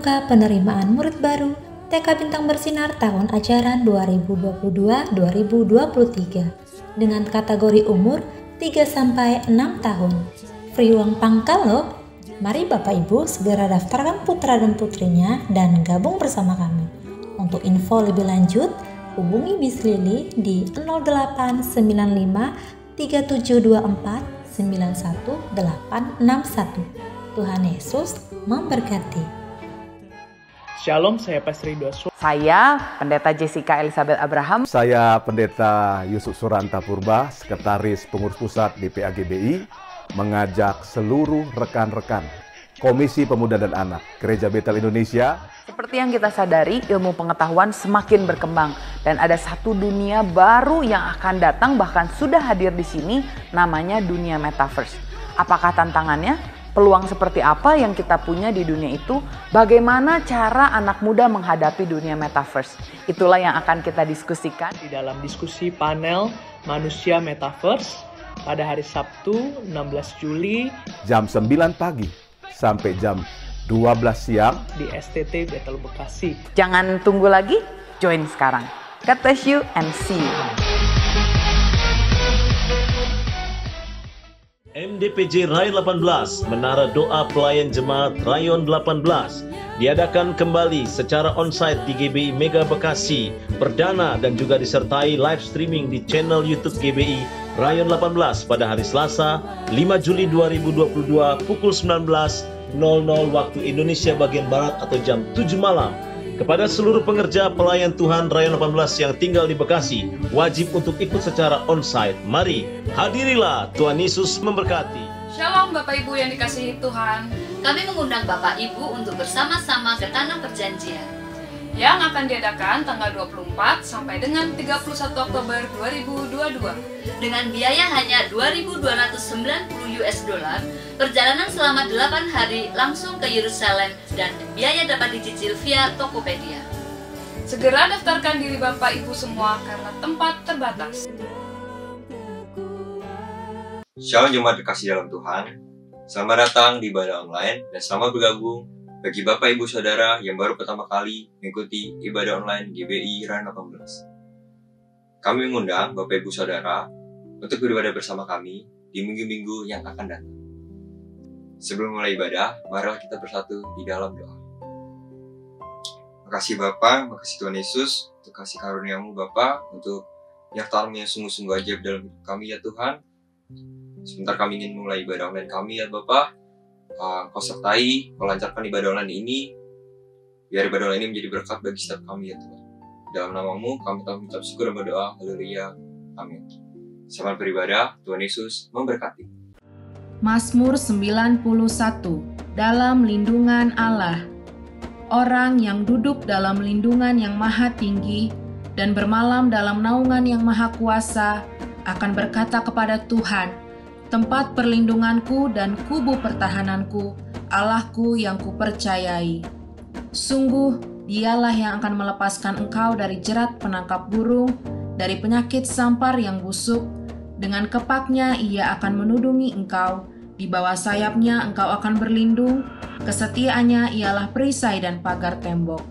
membuka penerimaan murid baru TK Bintang Bersinar tahun ajaran 2022-2023 dengan kategori umur 3-6 tahun. Free uang pangkal loh. Mari Bapak Ibu segera daftarkan putra dan putrinya dan gabung bersama kami. Untuk info lebih lanjut, hubungi Miss Lily di 0895 3724 91861. Tuhan Yesus memberkati. Shalom, saya Pastor Ridho. Saya Pendeta Jessica Elizabeth Abraham. Saya Pendeta Yusuf Suranta Purba, Sekretaris Pengurus Pusat DPA GBI, mengajak seluruh rekan-rekan Komisi Pemuda dan Anak Gereja Betel Indonesia. Seperti yang kita sadari, ilmu pengetahuan semakin berkembang dan ada satu dunia baru yang akan datang, bahkan sudah hadir di sini, namanya dunia metaverse. Apakah tantangannya? Peluang seperti apa yang kita punya di dunia itu? Bagaimana cara anak muda menghadapi dunia metaverse? Itulah yang akan kita diskusikan Di dalam diskusi panel Manusia Metaverse pada hari Sabtu 16 Juli Jam 9 pagi sampai jam 12 siang di STT Betel Bekasi. Jangan tunggu lagi, join sekarang. God bless you and see you. MDPJ Rayon 18, Menara Doa Pelayan Jemaat Rayon 18, diadakan kembali secara onsite di GBI Mega Bekasi, perdana dan juga disertai live streaming di channel YouTube GBI Rayon 18 pada hari Selasa 5 Juli 2022 pukul 19.00 waktu Indonesia bagian Barat atau jam 7 malam. Kepada seluruh pengerja pelayan Tuhan Rayon 18 yang tinggal di Bekasi, wajib untuk ikut secara onsite. Mari, hadirilah, Tuhan Yesus memberkati. Shalom Bapak Ibu yang dikasihi Tuhan. Kami mengundang Bapak Ibu untuk bersama-sama ke Tanah Perjanjian Yang akan diadakan tanggal 24 sampai dengan 31 Oktober 2022. dengan biaya hanya $2.290 perjalanan selama 8 hari langsung ke Yerusalem dan biaya dapat dicicil via Tokopedia. Segera daftarkan diri Bapak Ibu semua karena tempat terbatas. Shalom jemaat dikasih dalam Tuhan. Selamat datang di ibadah online dan selamat bergabung bagi Bapak Ibu Saudara yang baru pertama kali mengikuti ibadah online GBI Rayon 18. Kami mengundang Bapak Ibu Saudara untuk beribadah bersama kami di minggu-minggu yang akan datang. Sebelum mulai ibadah, marilah kita bersatu di dalam doa. Makasih Bapa, makasih Tuhan Yesus untuk kasih karunia-Mu Bapa, untuk penyertaan-Mu yang sungguh-sungguh ajaib dalam hidup kami ya Tuhan. Sebentar kami ingin mulai ibadah online kami ya Bapa. Kau sertai, Kau lancarkan ibadah online ini, biar ibadah online ini menjadi berkat bagi setiap kami ya Tuhan. Dalam nama-Mu kami telah mengucap syukur dan berdoa. Haleluya. Amin. Selamat beribadah. Tuhan Yesus memberkati. Mazmur 91. Dalam lindungan Allah. Orang yang duduk dalam lindungan yang maha tinggi dan bermalam dalam naungan yang maha kuasa akan berkata kepada Tuhan, tempat perlindunganku dan kubu pertahananku, Allahku yang kupercayai. Sungguh, Dialah yang akan melepaskan engkau dari jerat penangkap burung, dari penyakit sampar yang busuk. Dengan kepaknya Ia akan menudungi engkau, di bawah sayapnya engkau akan berlindung, kesetiaannya ialah perisai dan pagar tembok.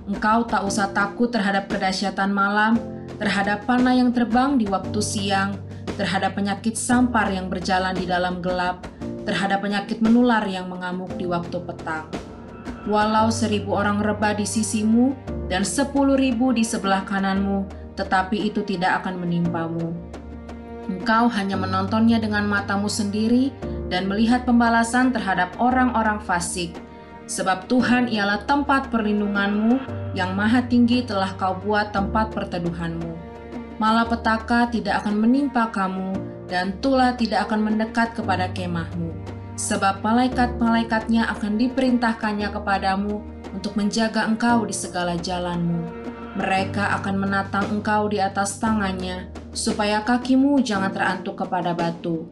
Engkau tak usah takut terhadap kedahsyatan malam, terhadap panah yang terbang di waktu siang, terhadap penyakit sampar yang berjalan di dalam gelap, terhadap penyakit menular yang mengamuk di waktu petang. Walau 1.000 orang rebah di sisimu dan 10.000 di sebelah kananmu, tetapi itu tidak akan menimpamu. Engkau hanya menontonnya dengan matamu sendiri dan melihat pembalasan terhadap orang-orang fasik. Sebab Tuhan ialah tempat perlindunganmu, yang maha tinggi telah kau buat tempat perteduhanmu. Malapetaka tidak akan menimpa kamu, dan tulah tidak akan mendekat kepada kemahmu. Sebab malaikat-malaikatnya akan diperintahkannya kepadamu untuk menjaga engkau di segala jalanmu. Mereka akan menatang engkau di atas tangannya, supaya kakimu jangan terantuk kepada batu.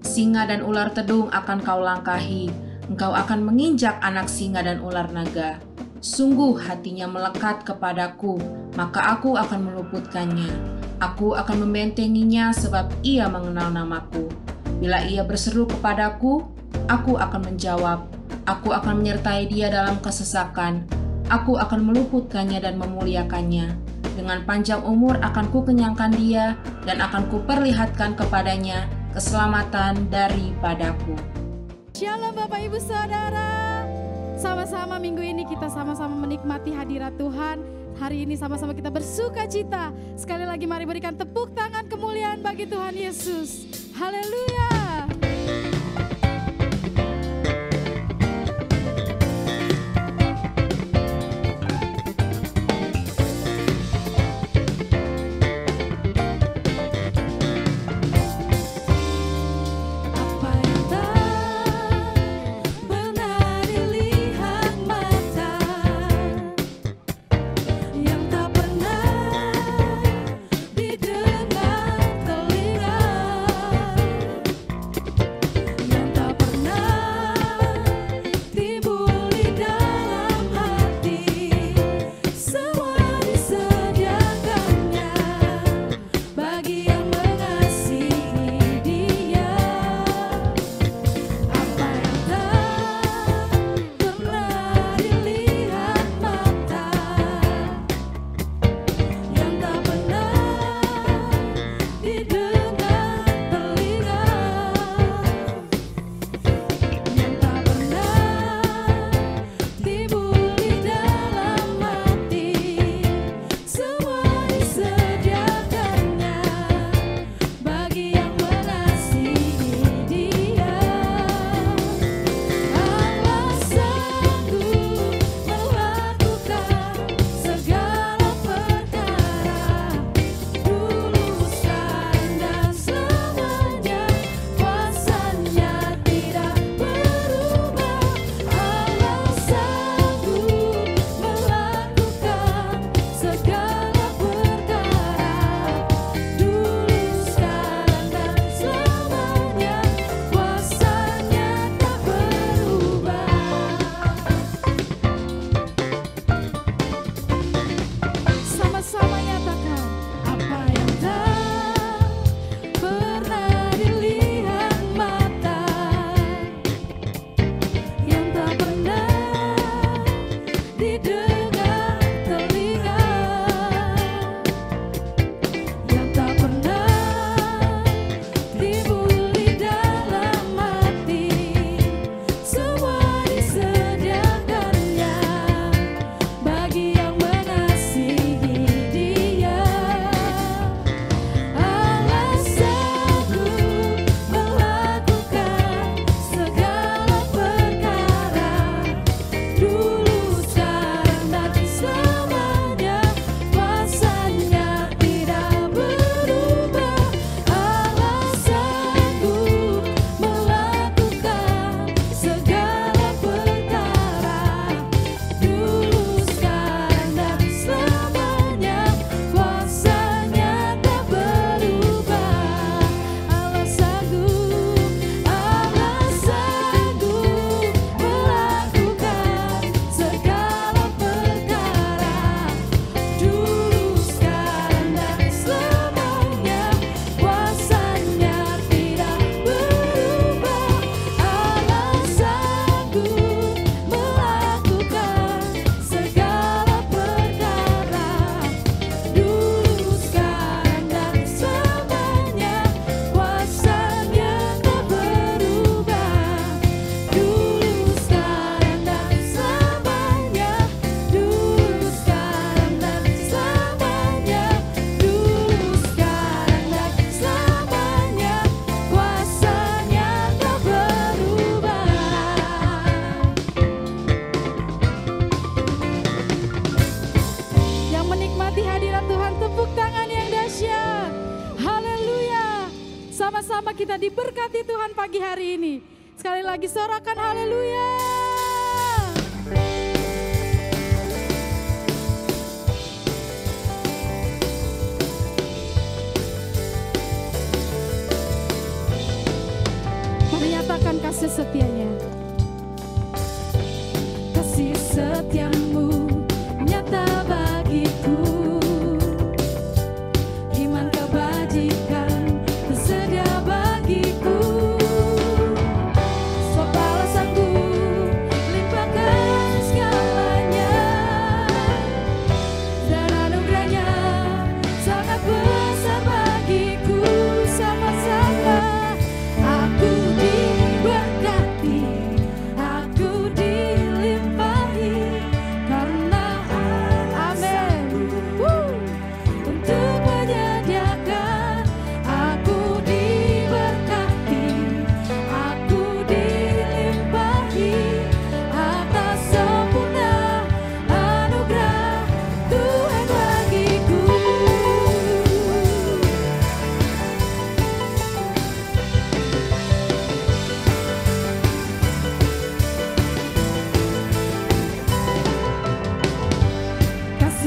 Singa dan ular tedung akan kau langkahi, engkau akan menginjak anak singa dan ular naga. Sungguh hatinya melekat kepadaku, maka aku akan meluputkannya. Aku akan membentenginya sebab ia mengenal namaku. Bila ia berseru kepadaku, aku akan menjawab. Aku akan menyertai dia dalam kesesakan. Aku akan meluputkannya dan memuliakannya. Dengan panjang umur akan kukenyangkan dia dan akan kuperlihatkan kepadanya keselamatan daripadaku. Shalom Bapak Ibu Saudara. Sama-sama minggu ini kita sama-sama menikmati hadirat Tuhan. Hari ini sama-sama kita bersuka cita. Sekali lagi mari berikan tepuk tangan kemuliaan bagi Tuhan Yesus. Haleluya. Sama-sama kita diberkati Tuhan pagi hari ini. Sekali lagi sorakan haleluya. Menyatakan kasih setianya. Kasih setiamu nyata bagiku. Iman kebajikan tersedia bagiku. Sebab balasanku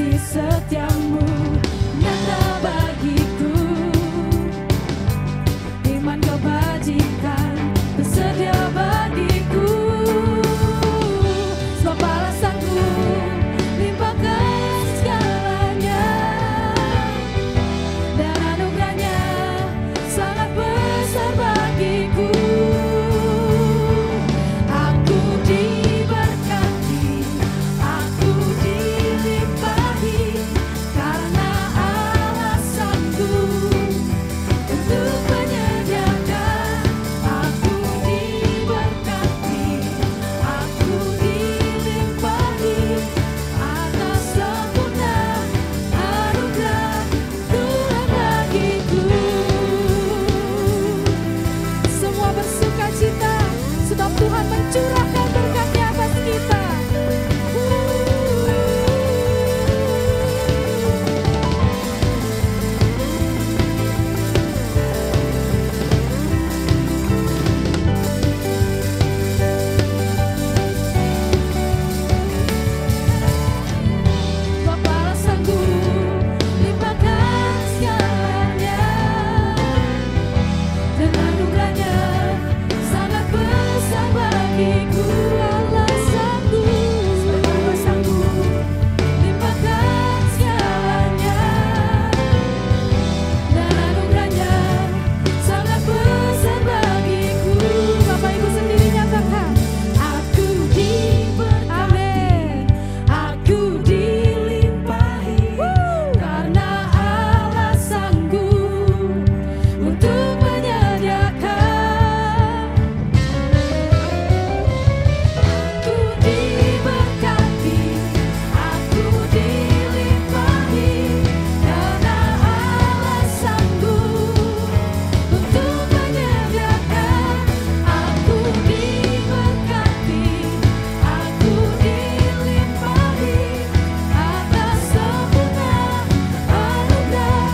kasih setiamu nyata bagiku, iman kebajikan bersedia bagiku. Sebab balasanku limpahkan segalanya, dan anugerahnya sangat besar bagiku. Aku diberkati, aku dilimpahi, karena Allah sanggup untuk menyediakan. Aku diberkati, aku dilimpahi, atas sempurna anugerah Tuhan bagiku. Semua bersuka cita, sebab Tuhan mencurahkan berkat-Nya atas kita. Sebab balasanku limpahkan segalanya, dan anugerahnya sangat besar bagiku. Allah sanggup limpahkan segalanya, dan anugerahnya sangat besar bagiku. Bapak Ibu sendiri nyatakan, aku diberkati, aku dilimpahi, karena Allah sanggup untuk menyediakan. Aku diberkati, aku dilimpahi, karena Allah sanggup untuk menyediakan. Aku diberkati, aku dilimpahi, atas sempurna anugerah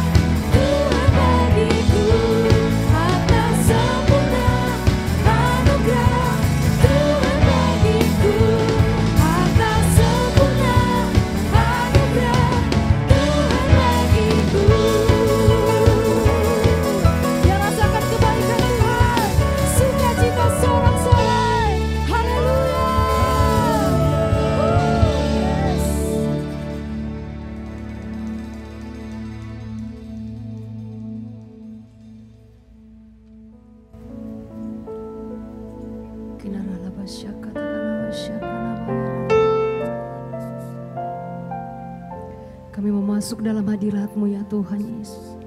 Tuhan bagiku, atas sempurna anugerah Tuhan bagiku, atas sempurna anugerah Tuhan bagiku. Ya, rasakan kebaikan Tuhan, sukacita sorak-sorai, haleluya. Kami mau masuk dalam hadirat-Mu ya Tuhan Yesus.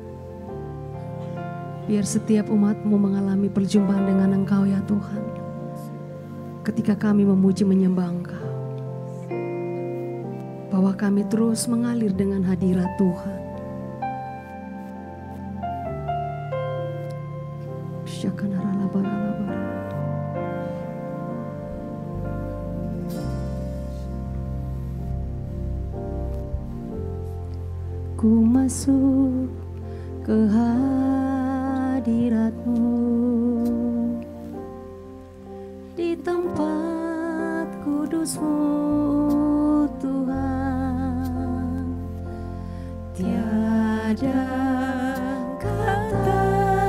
Biar setiap umat-Mu mengalami perjumpaan dengan Engkau ya Tuhan. Ketika kami memuji menyembah Engkau, bahwa kami terus mengalir dengan hadirat Tuhan. Ku masuk ke hadirat-Mu, di tempat kudus-Mu Tuhan. Tiada kata-kata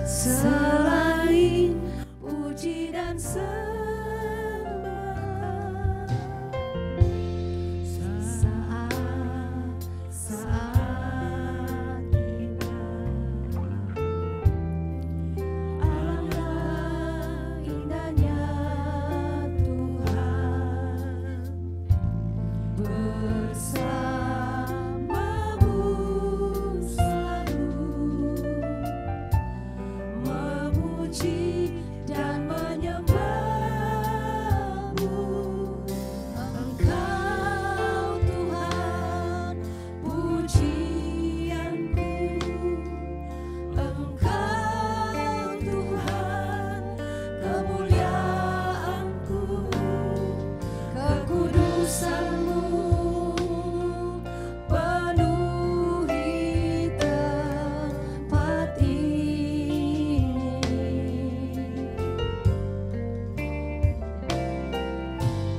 selain puji dan sembah. Saat alangkah indahnya Tuhan bersamamu selalu, memuji dan menyembahmu. Engkau Tuhan pujianku, Engkau Tuhan kemuliaanku, kekudusan-Mu penuhi tempat ini.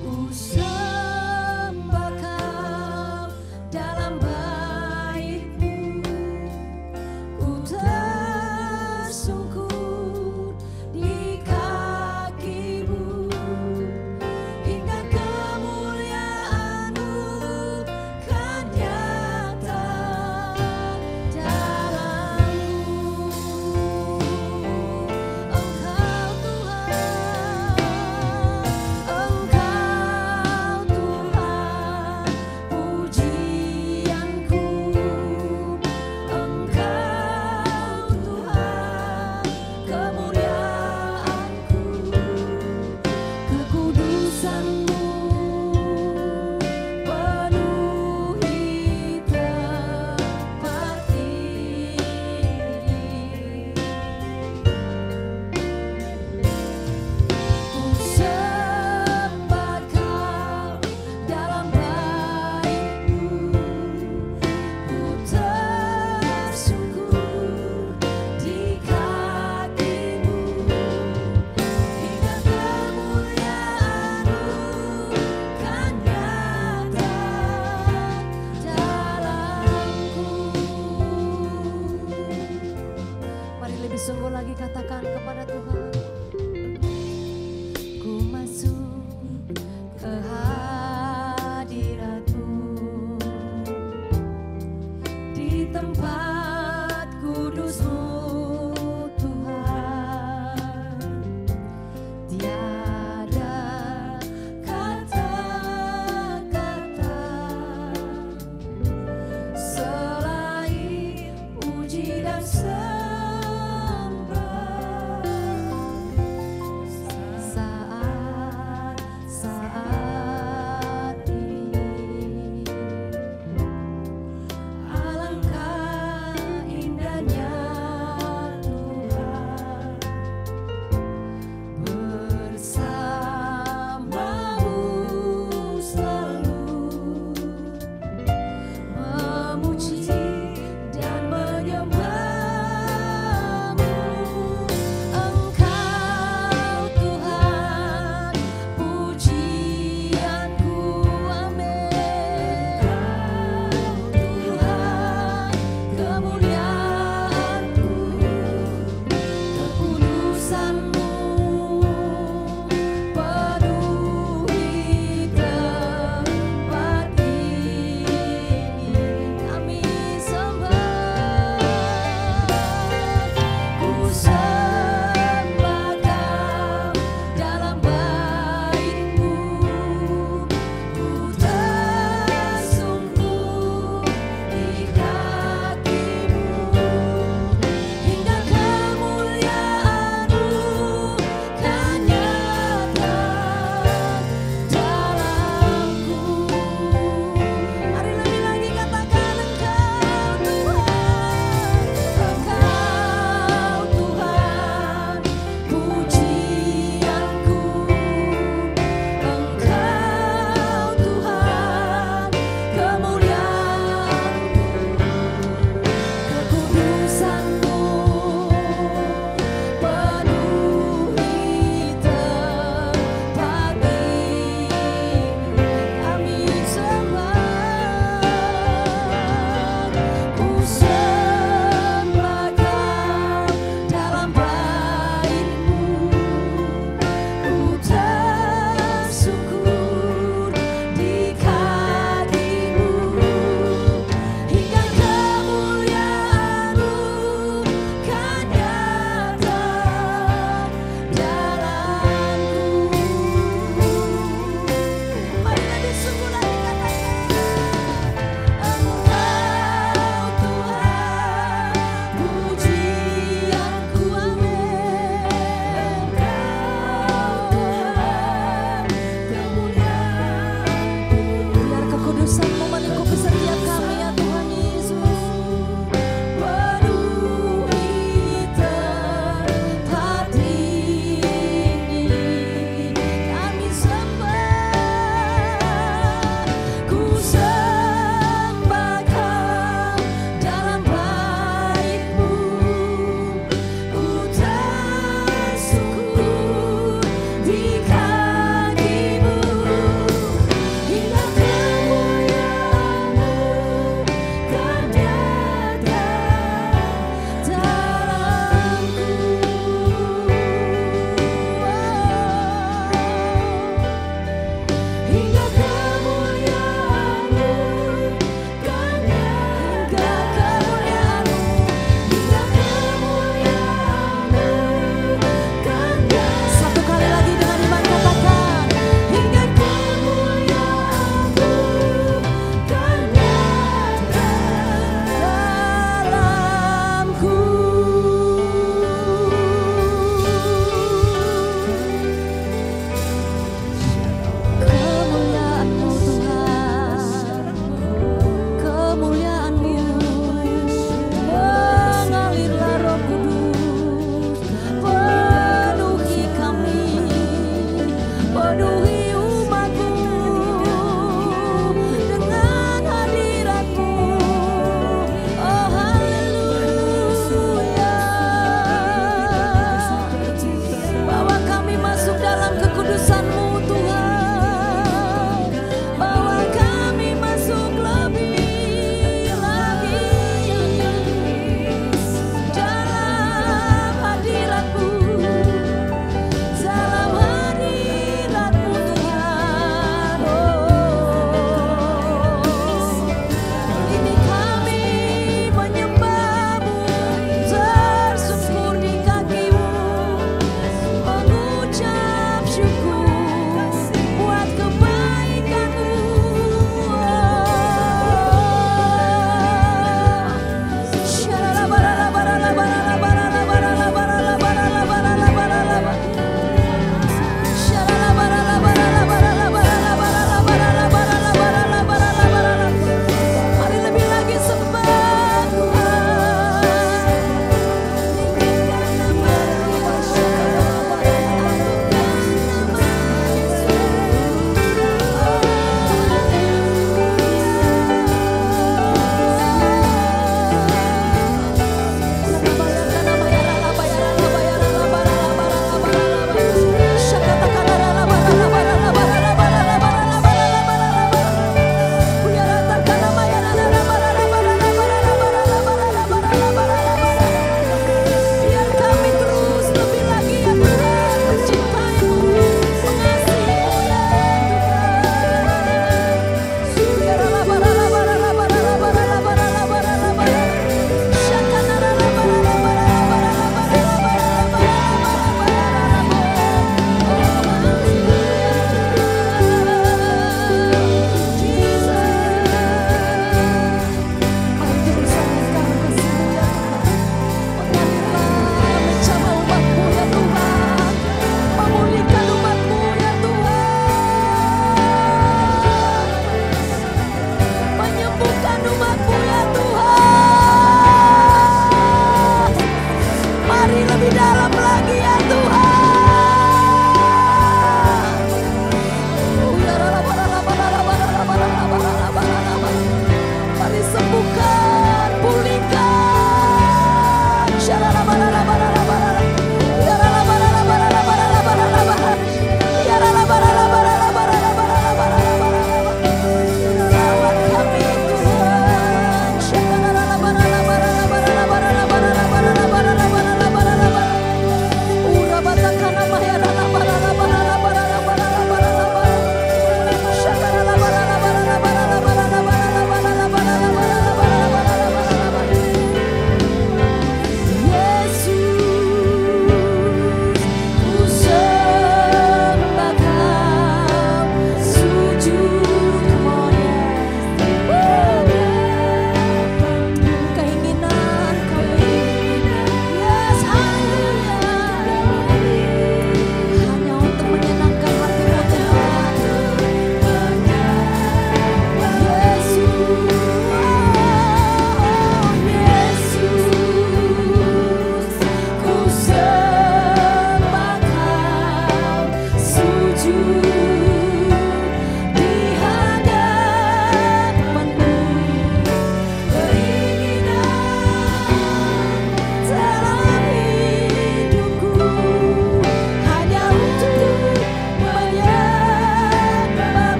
Ku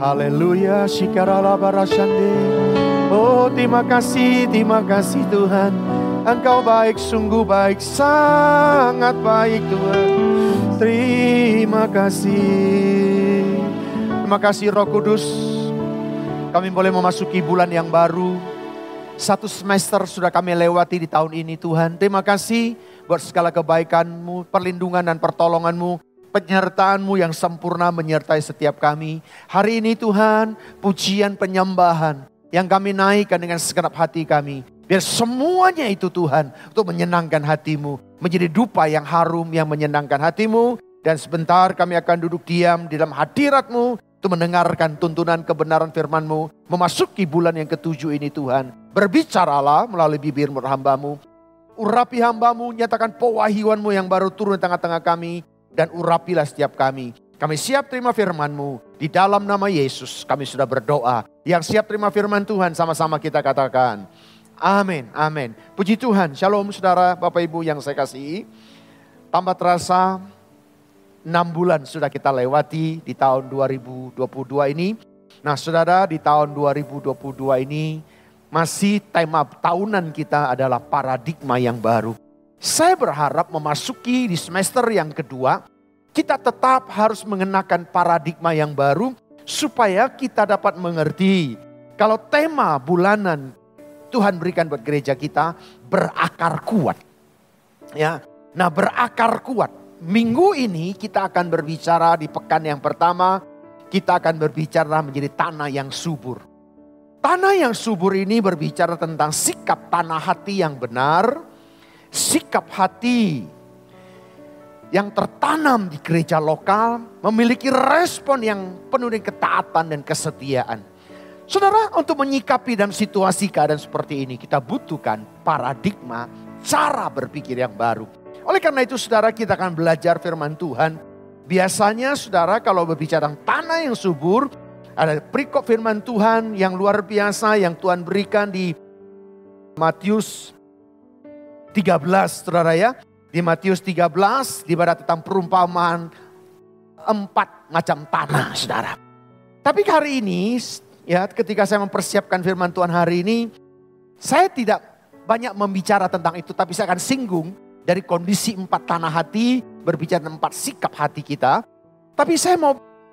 Haleluya, shikarala barashande. Oh, terima kasih Tuhan. Engkau baik, sungguh baik, sangat baik Tuhan. Terima kasih. Terima kasih Roh Kudus. Kami boleh memasuki bulan yang baru. 1 semester sudah kami lewati di tahun ini Tuhan. Terima kasih buat segala kebaikan-Mu, perlindungan dan pertolongan-Mu. Penyertaan-Mu yang sempurna menyertai setiap kami. Hari ini Tuhan, pujian penyembahan yang kami naikkan dengan segenap hati kami. Biar semuanya itu Tuhan untuk menyenangkan hati-Mu. Menjadi dupa yang harum yang menyenangkan hati-Mu. Dan sebentar kami akan duduk diam di dalam hadirat-Mu. Untuk mendengarkan tuntunan kebenaran firman-Mu. Memasuki bulan yang ke-7 ini Tuhan. Berbicaralah melalui bibir-Mu hamba-Mu. Urapi hamba-Mu, nyatakan pewahyuan-Mu yang baru turun di tengah-tengah kami. Dan urapilah setiap kami. Kami siap terima firman-Mu. Di dalam nama Yesus kami sudah berdoa. Yang siap terima firman Tuhan sama-sama kita katakan. Amin, amin. Puji Tuhan, shalom saudara, Bapak Ibu yang saya kasihi. Tambah terasa 6 bulan sudah kita lewati di tahun 2022 ini. Nah saudara, di tahun 2022 ini masih tema tahunan kita adalah paradigma yang baru. Saya berharap memasuki di semester yang kedua, kita tetap harus mengenakan paradigma yang baru supaya kita dapat mengerti kalau tema bulanan Tuhan berikan buat gereja kita berakar kuat. Ya, nah berakar kuat. Minggu ini kita akan berbicara di pekan yang pertama, kita akan berbicara menjadi tanah yang subur. Tanah yang subur ini berbicara tentang sikap tanah hati yang benar. Sikap hati yang tertanam di gereja lokal memiliki respon yang penuh dengan ketaatan dan kesetiaan. Saudara, untuk menyikapi dalam situasi keadaan seperti ini kita butuhkan paradigma cara berpikir yang baru. Oleh karena itu saudara, kita akan belajar firman Tuhan. Biasanya saudara kalau berbicara tentang tanah yang subur, ada perikop firman Tuhan yang luar biasa yang Tuhan berikan di Matius 13 saudara ya. Di Matius 13 dibahas tentang perumpamaan 4 macam tanah saudara. Tapi hari ini ya ketika saya mempersiapkan firman Tuhan hari ini, saya tidak banyak membicara tentang itu. Tapi saya akan singgung dari kondisi 4 tanah hati, berbicara tentang 4 sikap hati kita. Tapi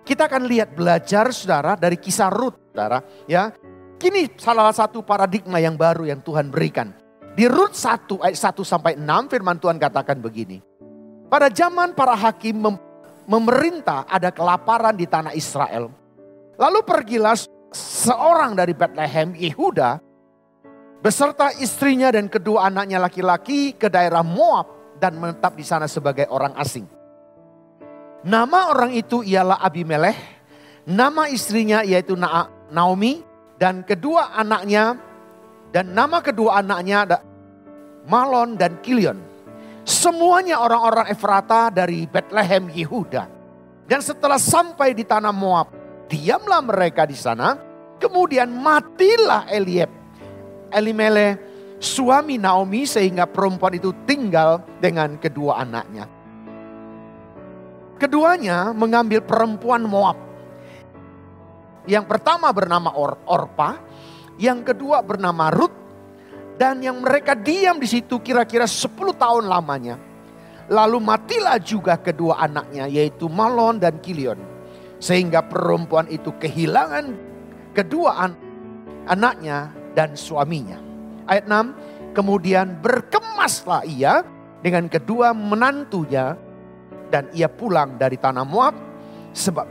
kita akan lihat belajar saudara dari kisah Rut saudara ya. Kini salah satu paradigma yang baru yang Tuhan berikan. Di Rut 1 ayat 1 sampai 6 firman Tuhan katakan begini. Pada zaman para hakim memerintah ada kelaparan di tanah Israel. Lalu pergilah seorang dari Bethlehem Yehuda beserta istrinya dan kedua anaknya laki-laki ke daerah Moab dan menetap di sana sebagai orang asing. Nama orang itu ialah Abimelech, nama istrinya yaitu Naomi dan nama kedua anaknya Malon dan Kilion. Semuanya orang-orang Efrata dari Bethlehem Yehuda. Dan setelah sampai di tanah Moab, diamlah mereka di sana. Kemudian matilah Elimelech, suami Naomi, sehingga perempuan itu tinggal dengan kedua anaknya. Keduanya mengambil perempuan Moab. Yang pertama bernama Orpa, yang kedua bernama Rut, dan yang mereka diam di situ kira-kira 10 tahun lamanya. Lalu matilah juga kedua anaknya, yaitu Malon dan Kilion, sehingga perempuan itu kehilangan kedua anaknya dan suaminya. Ayat 6, kemudian berkemaslah ia dengan kedua menantunya, dan ia pulang dari tanah Moab, sebab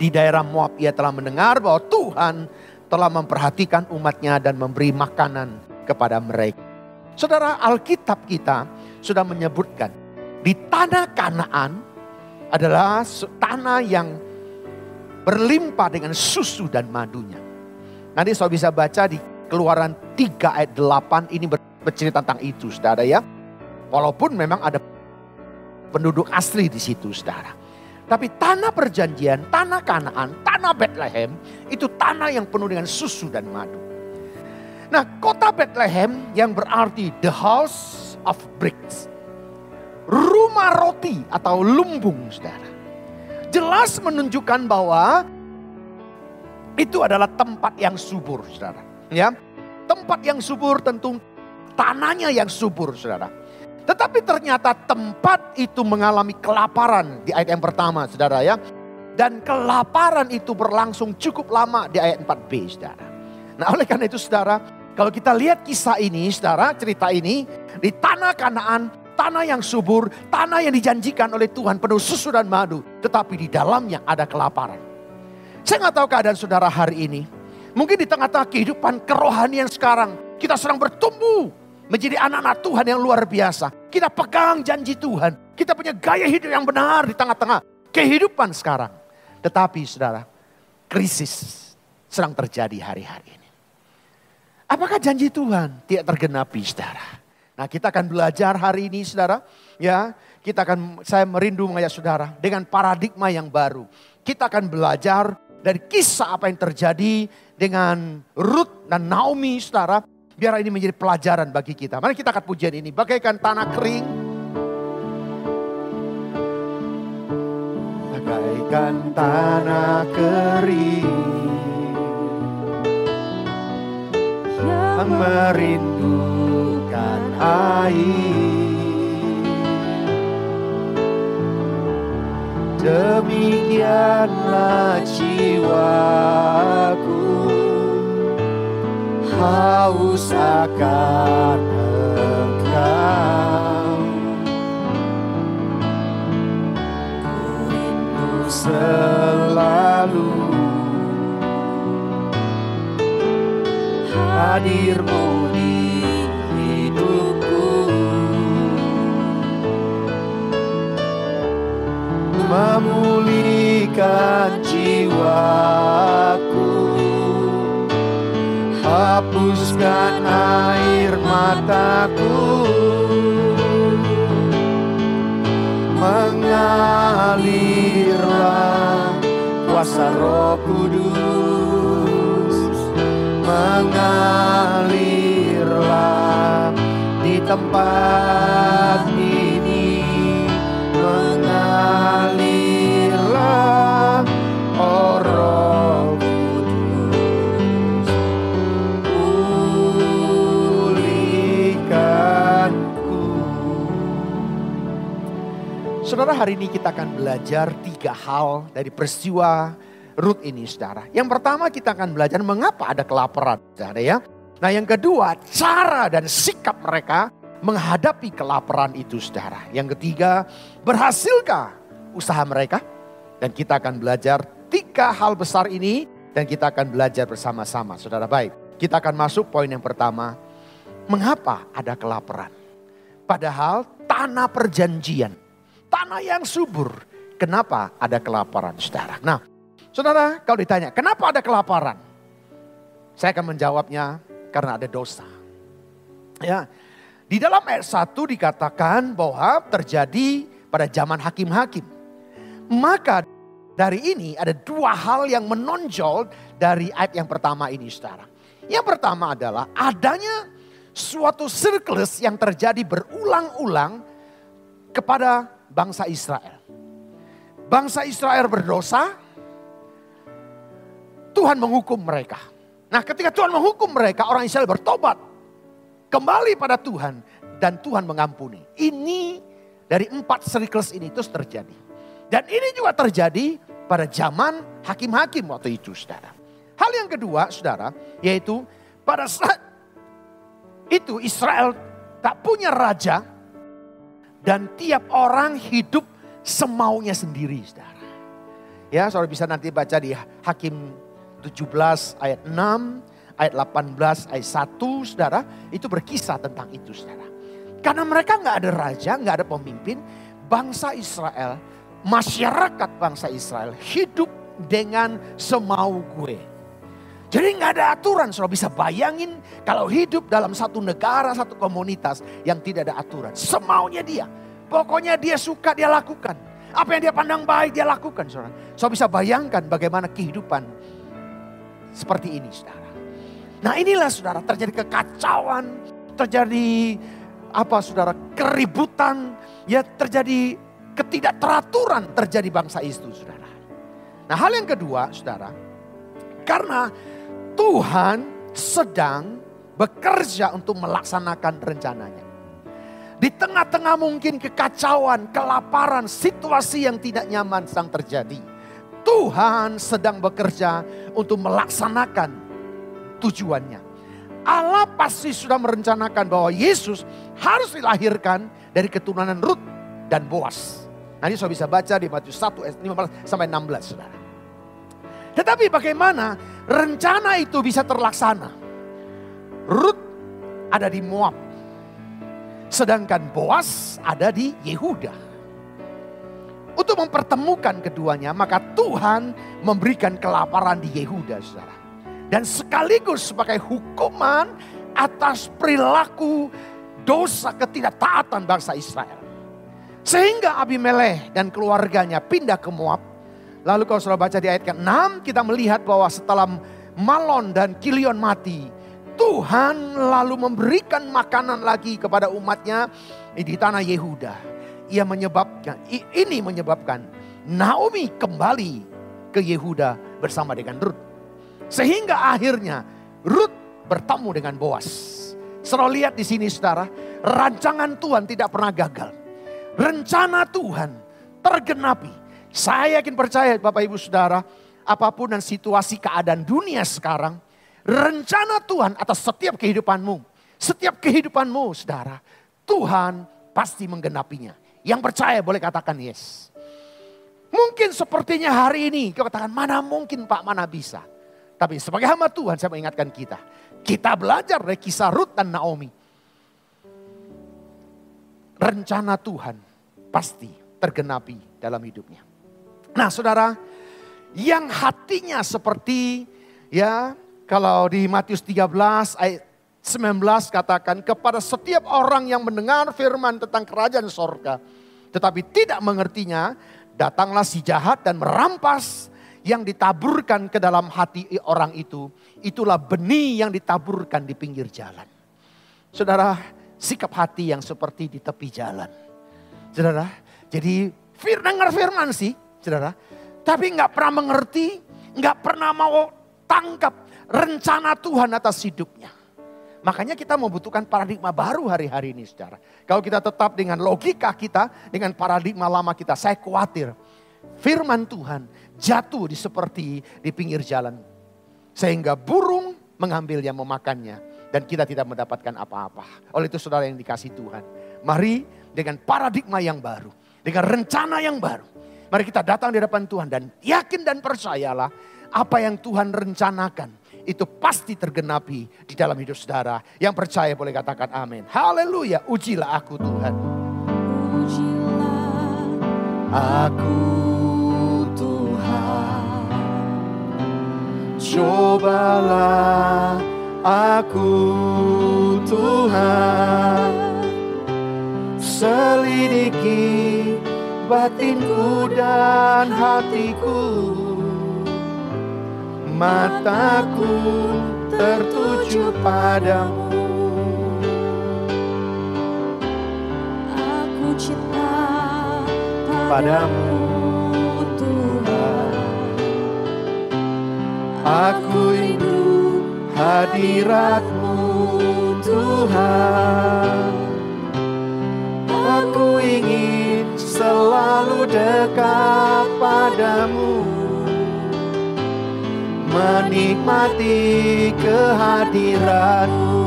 di daerah Moab ia telah mendengar bahwa Tuhan telah memperhatikan umatnya dan memberi makanan kepada mereka. Saudara, Alkitab kita sudah menyebutkan di tanah Kanaan adalah tanah yang berlimpah dengan susu dan madunya. Nanti saudara bisa baca di Keluaran 3 ayat 8 ini bercerita tentang itu saudara ya. Walaupun memang ada penduduk asli di situ saudara. Tapi tanah perjanjian, tanah Kanaan, tanah Bethlehem itu tanah yang penuh dengan susu dan madu. Nah, kota Bethlehem yang berarti the house of bricks. Rumah roti atau lumbung saudara. Jelas menunjukkan bahwa itu adalah tempat yang subur, saudara. Ya, tempat yang subur tentu tanahnya yang subur, saudara. Tetapi ternyata tempat itu mengalami kelaparan di ayat yang pertama, saudara ya. Dan kelaparan itu berlangsung cukup lama di ayat 4b, saudara. Nah, oleh karena itu, saudara, kalau kita lihat kisah ini, saudara, cerita ini di tanah Kanaan, tanah yang subur, tanah yang dijanjikan oleh Tuhan penuh susu dan madu, tetapi di dalamnya ada kelaparan. Saya nggak tahu keadaan saudara hari ini. Mungkin di tengah-tengah kehidupan kerohanian sekarang, kita sedang bertumbuh menjadi anak-anak Tuhan yang luar biasa. Kita pegang janji Tuhan. Kita punya gaya hidup yang benar di tengah-tengah kehidupan sekarang. Tetapi saudara, krisis sedang terjadi hari-hari ini. Apakah janji Tuhan tidak tergenapi, saudara? Nah, kita akan belajar hari ini, saudara. Ya, saya merindu mengajak saudara dengan paradigma yang baru. Kita akan belajar dari kisah apa yang terjadi dengan Ruth dan Naomi, saudara. Biar ini menjadi pelajaran bagi kita. Mari kita angkat pujian ini. Bagaikan tanah kering. Bagaikan tanah kering. Yang merindukan air. Demikianlah jiwaku, haus akan Engkau. Ku rindu selalu hadir-Mu di hidupku. Memulihkan jiwaku, hapuskan air mataku, mengalirlah kuasa Roh Kudus, mengalirlah di tempat ini, mengalirlah, oh Roh Kudus, pulihkanku. Saudara, hari ini kita akan belajar 3 hal dari peristiwa Ruth ini, saudara. Yang pertama, kita akan belajar mengapa ada kelaparan, saudara ya. Nah, yang kedua, cara dan sikap mereka menghadapi kelaparan itu, saudara. Yang ketiga, berhasilkah usaha mereka? Dan kita akan belajar 3 hal besar ini dan kita akan belajar bersama-sama, saudara. Baik, kita akan masuk poin yang pertama. Mengapa ada kelaparan? Padahal tanah perjanjian, tanah yang subur. Kenapa ada kelaparan, saudara? Nah, saudara, kalau ditanya, kenapa ada kelaparan? Saya akan menjawabnya, karena ada dosa. Ya, di dalam ayat 1 dikatakan bahwa terjadi pada zaman hakim-hakim. Maka dari ini ada 2 hal yang menonjol dari ayat yang pertama ini, saudara. Yang pertama adalah adanya suatu siklus yang terjadi berulang-ulang kepada bangsa Israel. Bangsa Israel berdosa, Tuhan menghukum mereka. Nah, ketika Tuhan menghukum mereka, orang Israel bertobat. Kembali pada Tuhan dan Tuhan mengampuni. Ini dari 4 siklus ini terus terjadi. Dan ini juga terjadi pada zaman hakim-hakim waktu itu, saudara. Hal yang kedua, saudara, yaitu pada saat itu Israel tak punya raja dan tiap orang hidup semaunya sendiri, saudara. Ya, saudara bisa nanti baca di Hakim 17 ayat 6, ayat 18 ayat 1, saudara. Itu berkisah tentang itu, saudara. Karena mereka gak ada raja, gak ada pemimpin. Bangsa Israel, masyarakat bangsa Israel hidup dengan semau gue. Jadi gak ada aturan, saudara bisa bayangin kalau hidup dalam satu negara, satu komunitas yang tidak ada aturan. Semaunya dia, pokoknya dia suka dia lakukan. Apa yang dia pandang baik dia lakukan, saudara. Saudara bisa bayangkan bagaimana kehidupan seperti ini, saudara. Nah, inilah, saudara, terjadi kekacauan, terjadi saudara, keributan, ya terjadi ketidakteraturan terjadi bangsa itu, saudara. Nah, hal yang kedua, saudara, Karena Tuhan sedang bekerja untuk melaksanakan rencananya. Di tengah-tengah mungkin kekacauan, kelaparan, situasi yang tidak nyaman sedang terjadi. Tuhan sedang bekerja untuk melaksanakan tujuannya. Allah pasti sudah merencanakan bahwa Yesus harus dilahirkan dari keturunan Rut dan Boas. Nanti saudara bisa baca di Matius 1 ayat 15 sampai 16 saudara. Tetapi bagaimana rencana itu bisa terlaksana? Rut ada di Moab. Sedangkan Boas ada di Yehuda. Untuk mempertemukan keduanya, maka Tuhan memberikan kelaparan di Yehuda, saudara. Dan sekaligus sebagai hukuman atas perilaku dosa ketidaktaatan bangsa Israel. Sehingga Abimelekh dan keluarganya pindah ke Moab. Lalu kalau saudara baca di ayat ke-6, kita melihat bahwa setelah Malon dan Kilion mati, Tuhan lalu memberikan makanan lagi kepada umatnya di tanah Yehuda. Ini menyebabkan Naomi kembali ke Yehuda bersama dengan Rut. Sehingga akhirnya Rut bertemu dengan Boas. Saudara lihat di sini saudara, rancangan Tuhan tidak pernah gagal. Rencana Tuhan tergenapi. Saya yakin percaya Bapak Ibu Saudara, apapun dan situasi keadaan dunia sekarang, rencana Tuhan atas setiap kehidupanmu, saudara, Tuhan pasti menggenapinya. Yang percaya boleh katakan yes. Mungkin sepertinya hari ini kau katakan mana mungkin Pak, mana bisa. Tapi sebagai hamba Tuhan saya mengingatkan kita belajar dari kisah Rut dan Naomi. Rencana Tuhan pasti tergenapi dalam hidupnya. Nah saudara, yang hatinya seperti kalau di Matius 13 ayat 19 katakan, kepada setiap orang yang mendengar firman tentang kerajaan sorga, tetapi tidak mengertinya, datanglah si jahat dan merampas yang ditaburkan ke dalam hati orang itu. Itulah benih yang ditaburkan di pinggir jalan. Saudara, sikap hati yang seperti di tepi jalan. Saudara, jadi dengar firman sih, saudara, tapi nggak pernah mengerti, nggak pernah mau tangkap rencana Tuhan atas hidupnya. Makanya kita membutuhkan paradigma baru hari-hari ini, saudara. Kalau kita tetap dengan logika kita, dengan paradigma lama kita, saya khawatir firman Tuhan jatuh seperti di pinggir jalan. Sehingga burung mengambilnya, memakannya. Dan kita tidak mendapatkan apa-apa. Oleh itu saudara yang dikasih Tuhan, mari dengan paradigma yang baru, dengan rencana yang baru, mari kita datang di hadapan Tuhan dan yakin dan percayalah apa yang Tuhan rencanakan itu pasti tergenapi di dalam hidup saudara. Yang percaya boleh katakan amin. Haleluya, ujilah aku Tuhan. Ujilah aku Tuhan. Cobalah aku Tuhan. Selidiki batinku dan hatiku. Mataku tertuju padamu. Aku cinta padamu Tuhan. Aku rindu hadirat-Mu Tuhan. Aku ingin selalu dekat padamu, menikmati kehadiran-Mu.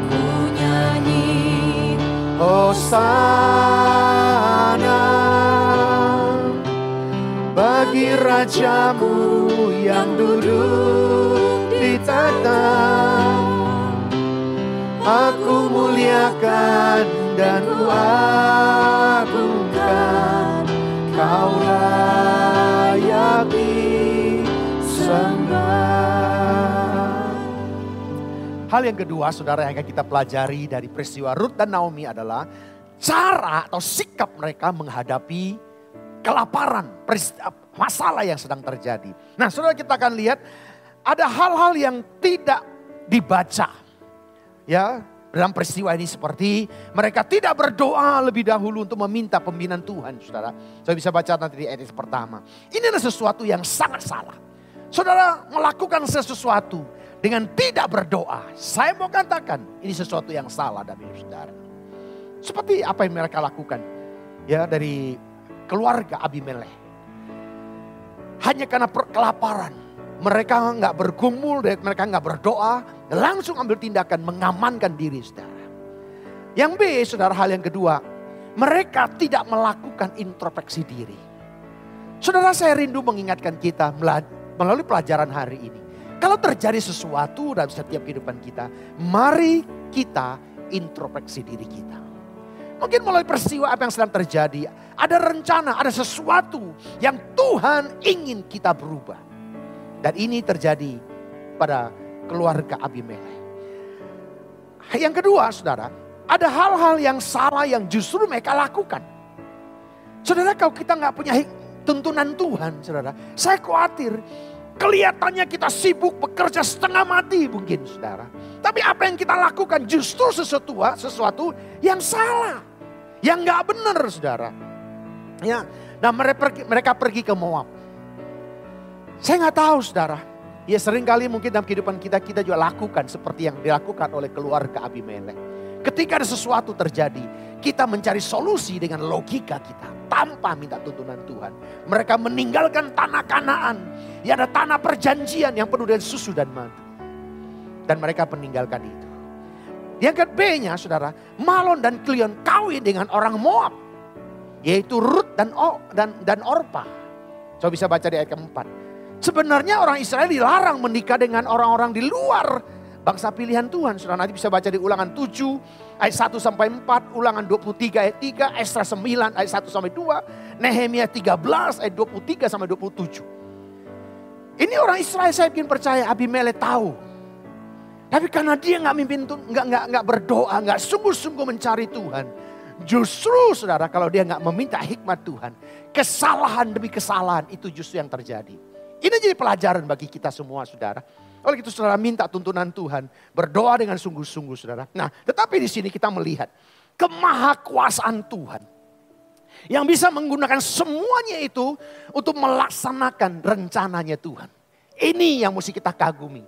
Ku nyanyi Hosana bagi Raja-Mu yang duduk di tahta. Aku muliakan dan ku agungkan, Kau layak disembah. Hal yang kedua saudara yang akan kita pelajari dari peristiwa Rut dan Naomi adalah cara atau sikap mereka menghadapi kelaparan, masalah yang sedang terjadi. Nah saudara, kita akan lihat ada hal-hal yang tidak dibaca. Ya, Dalam peristiwa ini seperti mereka tidak berdoa lebih dahulu untuk meminta pembinaan Tuhan, saudara. Saya bisa baca nanti di ayat pertama. Ini adalah sesuatu yang sangat salah. Saudara melakukan sesuatu dengan tidak berdoa. Saya mau katakan ini sesuatu yang salah dalam hidup saudara. Seperti apa yang mereka lakukan ya dari keluarga Abimelek. Hanya karena kelaparan. Mereka nggak bergumul, mereka nggak berdoa, langsung ambil tindakan mengamankan diri saudara. Yang B, saudara, hal yang kedua, mereka tidak melakukan introspeksi diri. Saudara, saya rindu mengingatkan kita melalui pelajaran hari ini. Kalau terjadi sesuatu dalam setiap kehidupan kita, mari kita introspeksi diri kita. Mungkin melalui peristiwa apa yang sedang terjadi, ada rencana, ada sesuatu yang Tuhan ingin kita berubah. Dan ini terjadi pada keluarga Abimelek. Yang kedua, saudara, ada hal-hal yang salah yang justru mereka lakukan. Saudara, kalau kita nggak punya tuntunan Tuhan, saudara, saya khawatir kelihatannya kita sibuk bekerja setengah mati mungkin, saudara. Tapi apa yang kita lakukan justru sesuatu yang salah, yang nggak benar, saudara. Ya, nah mereka pergi ke Moab. Saya nggak tahu, saudara. Ya seringkali mungkin dalam kehidupan kita juga lakukan seperti yang dilakukan oleh keluarga Abimelek. Ketika ada sesuatu terjadi, kita mencari solusi dengan logika kita tanpa minta tuntunan Tuhan. Mereka meninggalkan tanah Kanaan. Ya ada tanah perjanjian yang penuh dengan susu dan madu. Dan mereka meninggalkan itu. Yang kedua, saudara, Malon dan Kilion kawin dengan orang Moab. Yaitu Rut dan Orpa. Saya bisa baca di ayat keempat. Sebenarnya orang Israel dilarang menikah dengan orang-orang di luar bangsa pilihan Tuhan. Saudara nanti bisa baca di Ulangan 7 ayat 1 sampai 4, Ulangan 23 ayat 3, Esra 9 ayat 1 sampai 2, Nehemia 13 ayat 23 sampai 27. Ini orang Israel, saya bikin percaya Abimelek tahu. Tapi karena dia nggak berdoa, nggak sungguh-sungguh mencari Tuhan. Justru saudara kalau dia nggak meminta hikmat Tuhan, kesalahan demi kesalahan itu justru yang terjadi. Ini jadi pelajaran bagi kita semua, saudara. Oleh itu saudara minta tuntunan Tuhan, berdoa dengan sungguh-sungguh, saudara. Nah, tetapi di sini kita melihat kemahakuasaan Tuhan yang bisa menggunakan semuanya itu untuk melaksanakan rencananya Tuhan. Ini yang mesti kita kagumi.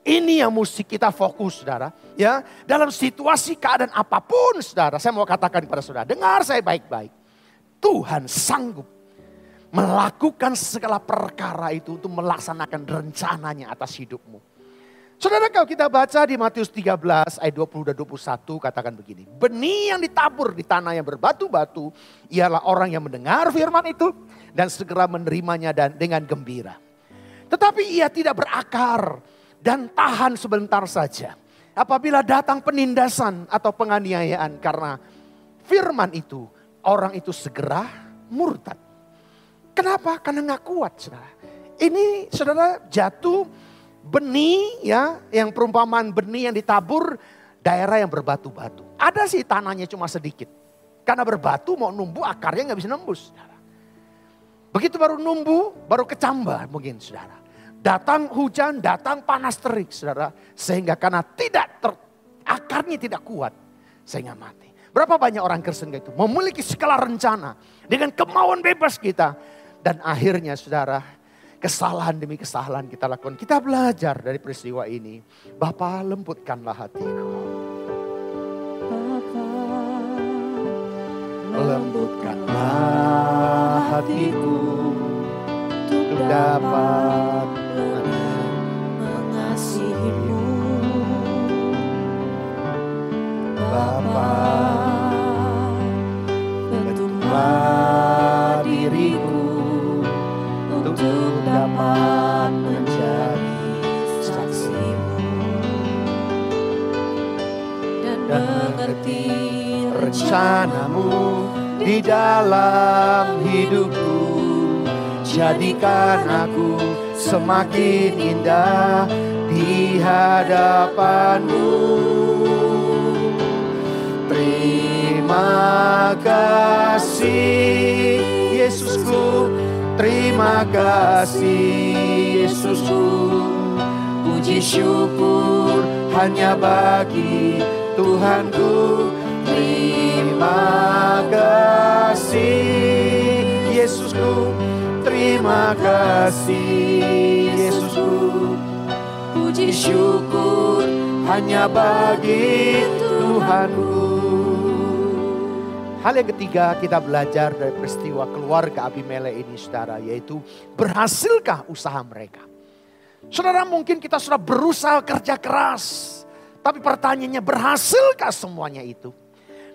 Ini yang mesti kita fokus, saudara. Ya, dalam situasi keadaan apapun, saudara. Saya mau katakan kepada saudara, dengar saya baik-baik. Tuhan sanggup melakukan segala perkara itu untuk melaksanakan rencananya atas hidupmu. Saudara, kalau kita baca di Matius 13 ayat 20 dan 21 katakan begini. Benih yang ditabur di tanah yang berbatu-batu ialah orang yang mendengar firman itu dan segera menerimanya dan dengan gembira. Tetapi ia tidak berakar dan tahan sebentar saja. Apabila datang penindasan atau penganiayaan karena firman itu, orang itu segera murtad. Kenapa? Karena gak kuat, saudara. Ini saudara jatuh benih ya, yang perumpamaan benih yang ditabur daerah yang berbatu-batu. Ada sih tanahnya cuma sedikit. Karena berbatu mau numbuh akarnya gak bisa nembus, saudara. Begitu baru numbuh, baru kecambah mungkin, saudara. Datang hujan, datang panas terik, saudara. Sehingga karena akarnya tidak kuat, sehingga mati. Berapa banyak orang Kristen itu memiliki segala rencana dengan kemauan bebas kita. Dan akhirnya saudara, kesalahan demi kesalahan kita lakukan. Kita belajar dari peristiwa ini. Bapa, lembutkanlah hatiku. Bapa, lembutkanlah hatiku untuk dapat mengasihimu. Bapa, bentuklah diriku untuk dapat menjadi saksimu dan mengerti rencanamu di dalam hidupku. Jadikan aku semakin indah di hadapanmu. Terima kasih Yesusku, terima kasih Yesusku. Puji syukur hanya bagi Tuhanku, terima kasih. Yesusku, terima kasih. Yesusku, puji syukur hanya bagi Tuhanku. Hal yang ketiga kita belajar dari peristiwa keluarga Abimelek ini saudara, yaitu berhasilkah usaha mereka. Saudara, mungkin kita sudah berusaha kerja keras, tapi pertanyaannya berhasilkah semuanya itu?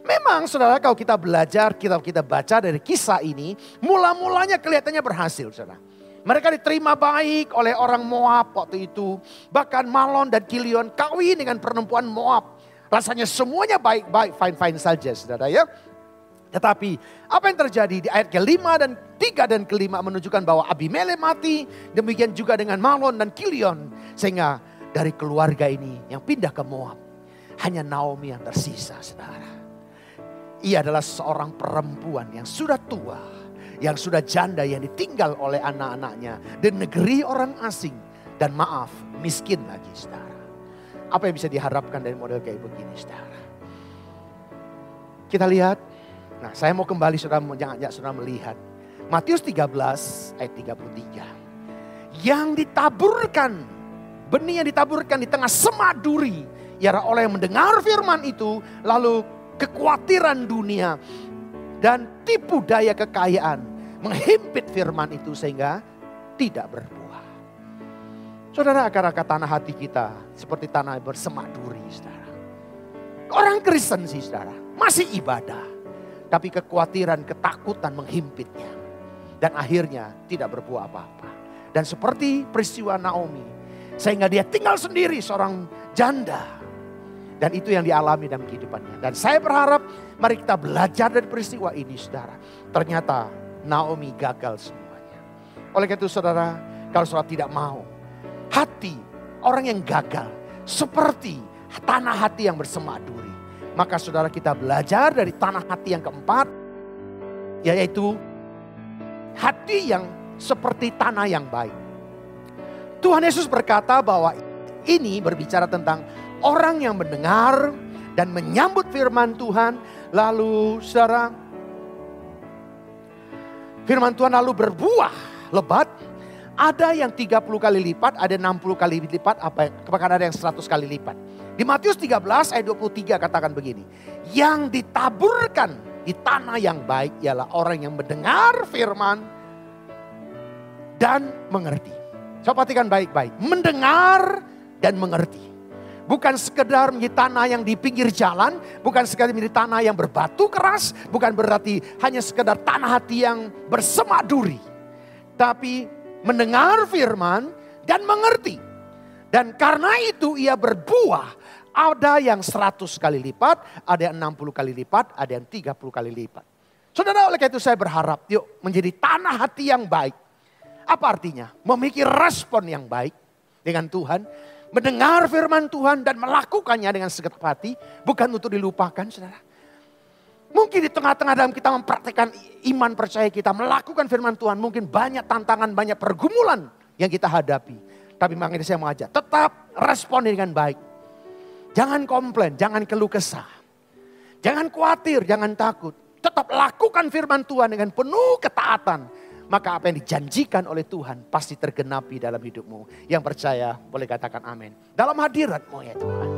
Memang saudara, kalau kita belajar, kita baca dari kisah ini, mula-mulanya kelihatannya berhasil saudara. Mereka diterima baik oleh orang Moab waktu itu. Bahkan Malon dan Kilion kawin dengan perempuan Moab. Rasanya semuanya baik-baik, fine-fine saja saudara ya. Tetapi apa yang terjadi di ayat ke-5 dan 3 dan ke-5 menunjukkan bahwa Abimelek mati. Demikian juga dengan Malon dan Kilion. Sehingga dari keluarga ini yang pindah ke Moab, hanya Naomi yang tersisa saudara. Ia adalah seorang perempuan yang sudah tua, yang sudah janda, yang ditinggal oleh anak-anaknya di negeri orang asing. Dan maaf, miskin lagi saudara. Apa yang bisa diharapkan dari model kayak begini saudara? Kita lihat. Nah, saya mau kembali saudara melihat Matius 13 ayat 33. Yang ditaburkan, benih yang ditaburkan di tengah semak duri, ialah orang yang mendengar firman itu, lalu kekhawatiran dunia dan tipu daya kekayaan menghimpit firman itu sehingga tidak berbuah. Saudara, akar-akar tanah hati kita seperti tanah bersemak duri saudara. Orang Kristen sih saudara, masih ibadah. Tapi kekhawatiran, ketakutan menghimpitnya. Dan akhirnya tidak berbuah apa-apa. Dan seperti peristiwa Naomi. Sehingga dia tinggal sendiri seorang janda. Dan itu yang dialami dalam kehidupannya. Dan saya berharap mari kita belajar dari peristiwa ini saudara. Ternyata Naomi gagal semuanya. Oleh karena itu saudara, kalau saudara tidak mau. Hati orang yang gagal seperti tanah hati yang bersemak duri. Maka saudara, kita belajar dari tanah hati yang keempat, yaitu hati yang seperti tanah yang baik. Tuhan Yesus berkata bahwa ini berbicara tentang orang yang mendengar dan menyambut firman Tuhan. Lalu saudara, firman Tuhan lalu berbuah lebat. Ada yang 30 kali lipat, ada 60 kali lipat, bahkan ada yang 100 kali lipat. Di Matius 13 ayat 23 katakan begini. Yang ditaburkan di tanah yang baik ialah orang yang mendengar firman dan mengerti. Coba perhatikan baik-baik. Mendengar dan mengerti. Bukan sekedar menjadi tanah yang di pinggir jalan. Bukan sekedar menjadi tanah yang berbatu keras. Bukan berarti hanya sekedar tanah hati yang bersemak duri. Tapi mendengar firman dan mengerti. Dan karena itu ia berbuah. Ada yang 100 kali lipat, ada yang 60 kali lipat, ada yang 30 kali lipat. Saudara, oleh karena itu saya berharap yuk menjadi tanah hati yang baik. Apa artinya? Memiliki respon yang baik dengan Tuhan. Mendengar firman Tuhan dan melakukannya dengan segenap hati. Bukan untuk dilupakan saudara. Mungkin di tengah-tengah dalam kita mempraktikkan iman percaya kita. Melakukan firman Tuhan. Mungkin banyak tantangan, banyak pergumulan yang kita hadapi. Tapi makanya saya mengajak, tetap respon dengan baik. Jangan komplain, jangan keluh kesah. Jangan khawatir, jangan takut. Tetap lakukan firman Tuhan dengan penuh ketaatan. Maka apa yang dijanjikan oleh Tuhan pasti tergenapi dalam hidupmu. Yang percaya boleh katakan amin. Dalam hadirat-Mu ya Tuhan.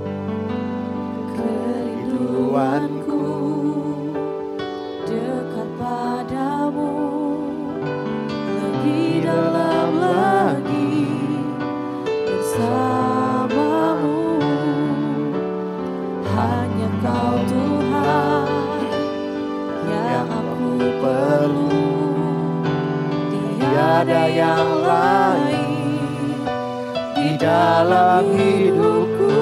Kerinduanku dekat padamu. Lebih dalam lagi bersamamu. Hanya Kau Tuhan yang aku perlu. Tiada yang lain di dalam hidupku.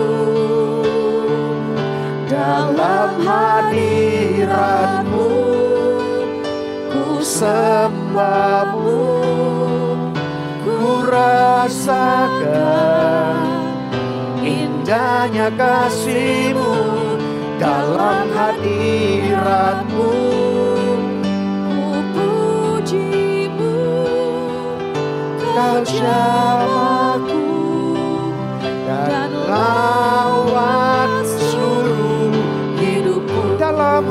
Dalam hadirat-Mu ku sembah-Mu. Ku rasakan indahnya kasih-Mu dalam hadirat-Mu. Ku puji-Mu, Kau jamaku dan lawat seluruh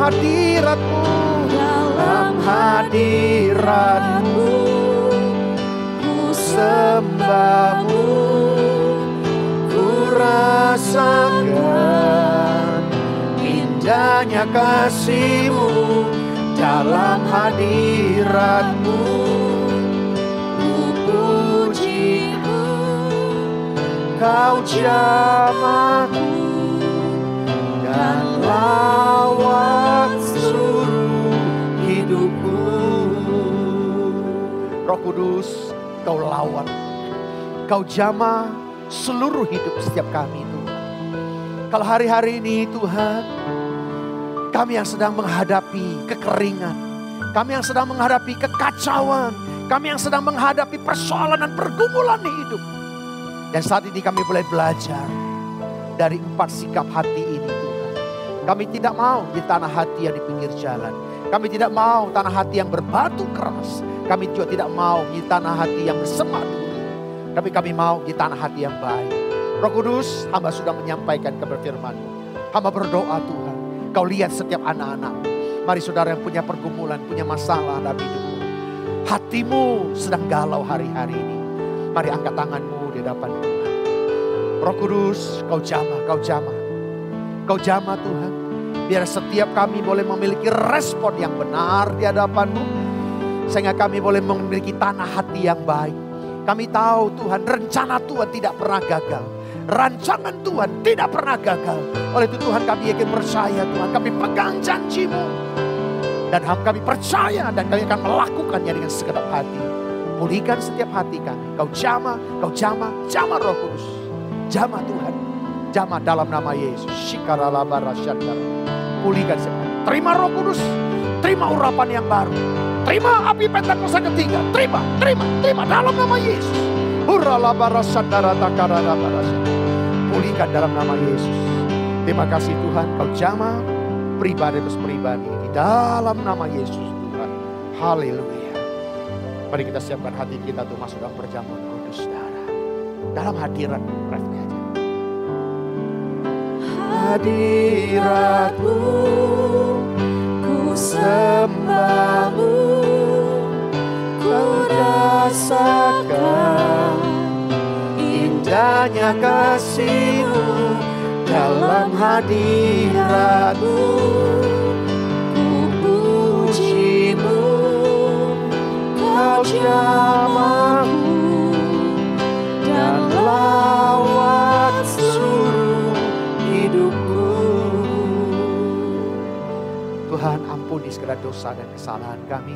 hadirat-Mu, dalam hadirat-Mu, ku sembah-Mu, ku rasakan indahnya kasih-Mu, dalam hadirat-Mu, ku puji-Mu, Kau jamahku dan lawat seluruh hidupku. Roh Kudus, Kau lawat, Kau jamah seluruh hidup setiap kami Tuhan. Kalau hari-hari ini Tuhan, kami yang sedang menghadapi kekeringan, kami yang sedang menghadapi kekacauan, kami yang sedang menghadapi persoalan dan pergumulan di hidup. Dan saat ini kami boleh belajar dari 4 sikap hati ini Tuhan. Kami tidak mau di tanah hati yang di pinggir jalan. Kami tidak mau tanah hati yang berbatu keras. Kami juga tidak mau di tanah hati yang bersemak duri. Tapi kami mau di tanah hati yang baik. Roh Kudus, hamba sudah menyampaikan kepada firman-Mu. Hamba berdoa Tuhan, Kau lihat setiap anak-anak. Mari saudara yang punya pergumulan, punya masalah dalam hidupmu. Hatimu sedang galau hari-hari ini. Mari angkat tanganmu di hadapan Tuhan. Roh Kudus, Kau jamah, Kau jamah. Kau jamah Tuhan. Biar setiap kami boleh memiliki respon yang benar di hadapan-Mu. Sehingga kami boleh memiliki tanah hati yang baik. Kami tahu Tuhan, rencana Tuhan tidak pernah gagal. Rancangan Tuhan tidak pernah gagal. Oleh itu Tuhan, kami yakin percaya Tuhan. Kami pegang janji-Mu. Dan kami percaya dan kami akan melakukannya dengan segenap hati. Pulihkan setiap hati kami. Kau jamah, jamah Roh Kudus. Jamah Tuhan. Jamah dalam nama Yesus. Pulihkan setiap hati. Terima Roh Kudus. Terima urapan yang baru. Terima api Pentakosta ketiga. Terima dalam nama Yesus. Pulihkan dalam nama Yesus. Terima kasih Tuhan. Kau jamah pribadi terus pribadi. Di dalam nama Yesus Tuhan. Haleluya. Mari kita siapkan hati kita untuk masuk dalam perjamuan kudus darah. Dalam hadirat-Mu, refnya aja. Hadirat-Mu, ku sembah-Mu, ku rasakan indahnya kasih-Mu, dalam hadirat-Mu, ku puji-Mu, Kau jamahku dan lawat seluruh hidupku. Tuhan, ampuni segala dosa dan kesalahan kami.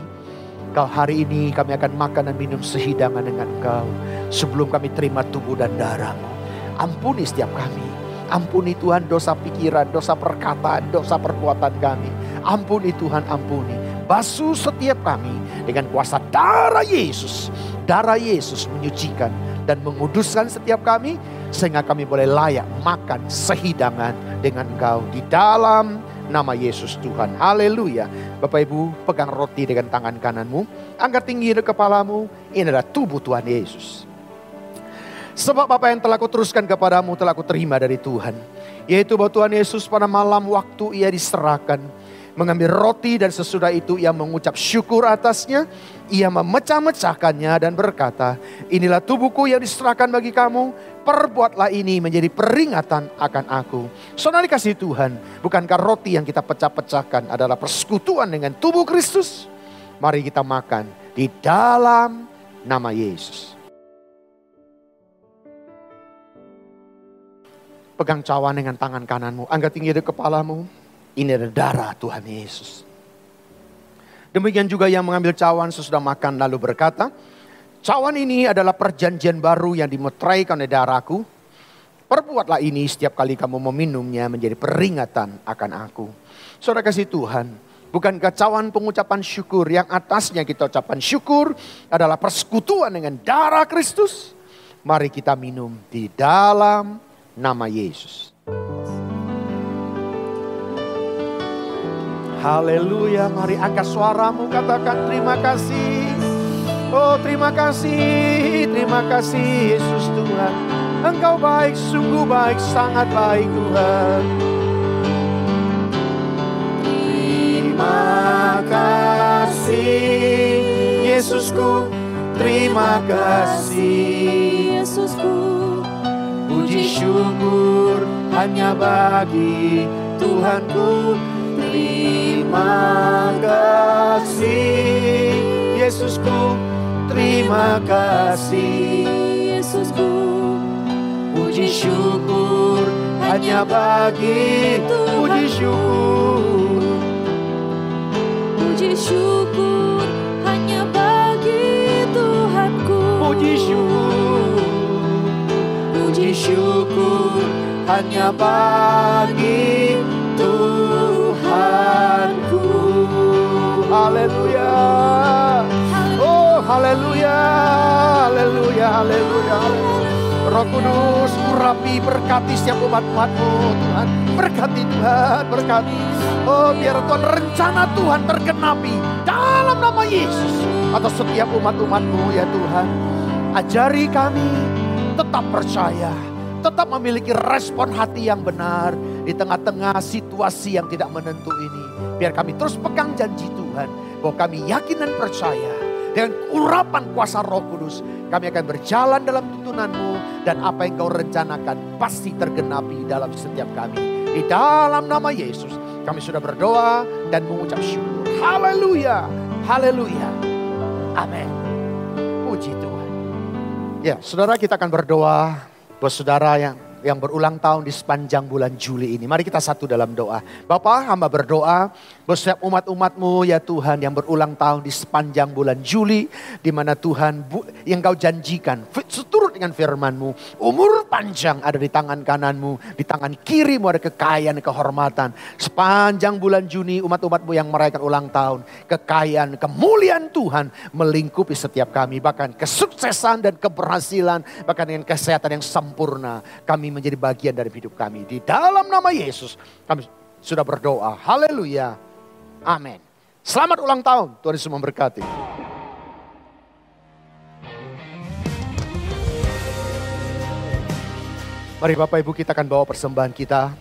Kau hari ini kami akan makan dan minum sehidangan dengan Kau sebelum kami terima tubuh dan darah-Mu. Ampuni setiap kami. Ampuni Tuhan dosa pikiran, dosa perkataan, dosa perbuatan kami. Ampuni Tuhan, ampuni. Basuh setiap kami dengan kuasa darah Yesus. Darah Yesus menyucikan dan menguduskan setiap kami. Sehingga kami boleh layak makan sehidangan dengan Kau di dalam nama Yesus Tuhan. Haleluya. Bapak Ibu, pegang roti dengan tangan kananmu. Angkat tinggi dari kepalamu. Ini adalah tubuh Tuhan Yesus. Sebab apa yang telah kuteruskan kepadamu telah kuterima dari Tuhan. Yaitu bahwa Tuhan Yesus pada malam waktu Ia diserahkan, mengambil roti dan sesudah itu Ia mengucap syukur atasnya. Ia memecah-mecahkannya dan berkata, inilah tubuhku yang diserahkan bagi kamu. Perbuatlah ini menjadi peringatan akan aku. Saudara dikasihi Tuhan, bukankah roti yang kita pecah-pecahkan adalah persekutuan dengan tubuh Kristus? Mari kita makan di dalam nama Yesus. Pegang cawan dengan tangan kananmu. Angkat tinggi dari kepalamu. Ini adalah darah Tuhan Yesus. Demikian juga yang mengambil cawan sesudah makan lalu berkata, cawan ini adalah perjanjian baru yang dimeteraikan oleh darahku. Perbuatlah ini setiap kali kamu meminumnya menjadi peringatan akan aku. Saudara kasih Tuhan, bukankah cawan pengucapan syukur yang atasnya kita ucapkan syukur adalah persekutuan dengan darah Kristus? Mari kita minum di dalam nama Yesus. Haleluya, mari angkat suaramu, katakan terima kasih. Oh terima kasih Yesus Tuhan. Engkau baik, sungguh baik, sangat baik Tuhan. terima kasih. Yesusku, terima kasih. Yesusku, puji syukur hanya bagi Tuhanku. Terima kasih. Yesusku, terima kasih. Yesusku, puji syukur hanya bagi puji syukur. Puji syukur hanya bagi Tuhanku. Puji syukur. Puji syukur hanya bagi Tuhanku. Haleluya. Oh, haleluya. Haleluya, haleluya. Roh Kudus, urapi, berkati setiap umat-umat-Mu, Tuhan. Berkati Tuhan, berkati. Oh, biar Tuhan rencana Tuhan tergenapi dalam nama Yesus atas setiap umat-umat-Mu ya Tuhan. Ajari kami tetap percaya, tetap memiliki respon hati yang benar di tengah-tengah situasi yang tidak menentu ini. Biar kami terus pegang janji Tuhan, bahwa kami yakin dan percaya dengan urapan kuasa Roh Kudus, kami akan berjalan dalam tuntunan-Mu dan apa yang Kau rencanakan pasti tergenapi dalam setiap kami. Di dalam nama Yesus kami sudah berdoa dan mengucap syukur. Haleluya, haleluya, amin. Puji Tuhan. Ya, saudara, kita akan berdoa buat saudara yang berulang tahun di sepanjang bulan Juli ini. Mari kita satu dalam doa. Bapa, hamba berdoa buat setiap umat-umat-Mu ya Tuhan yang berulang tahun di sepanjang bulan Juli. Di mana Tuhan yang Kau janjikan seturut dengan firman-Mu. Umur panjang ada di tangan kanan-Mu. Di tangan kiri-Mu ada kekayaan, kehormatan. Sepanjang bulan Juni umat-umat-Mu yang merayakan ulang tahun. Kekayaan, kemuliaan Tuhan melingkupi setiap kami. Bahkan kesuksesan dan keberhasilan. Bahkan dengan kesehatan yang sempurna. Kami menjadi bagian dari hidup kami. Di dalam nama Yesus kami sudah berdoa. Haleluya. Amin. Selamat ulang tahun. Tuhan Yesus memberkati. Mari Bapak Ibu, kita akan bawa persembahan kita.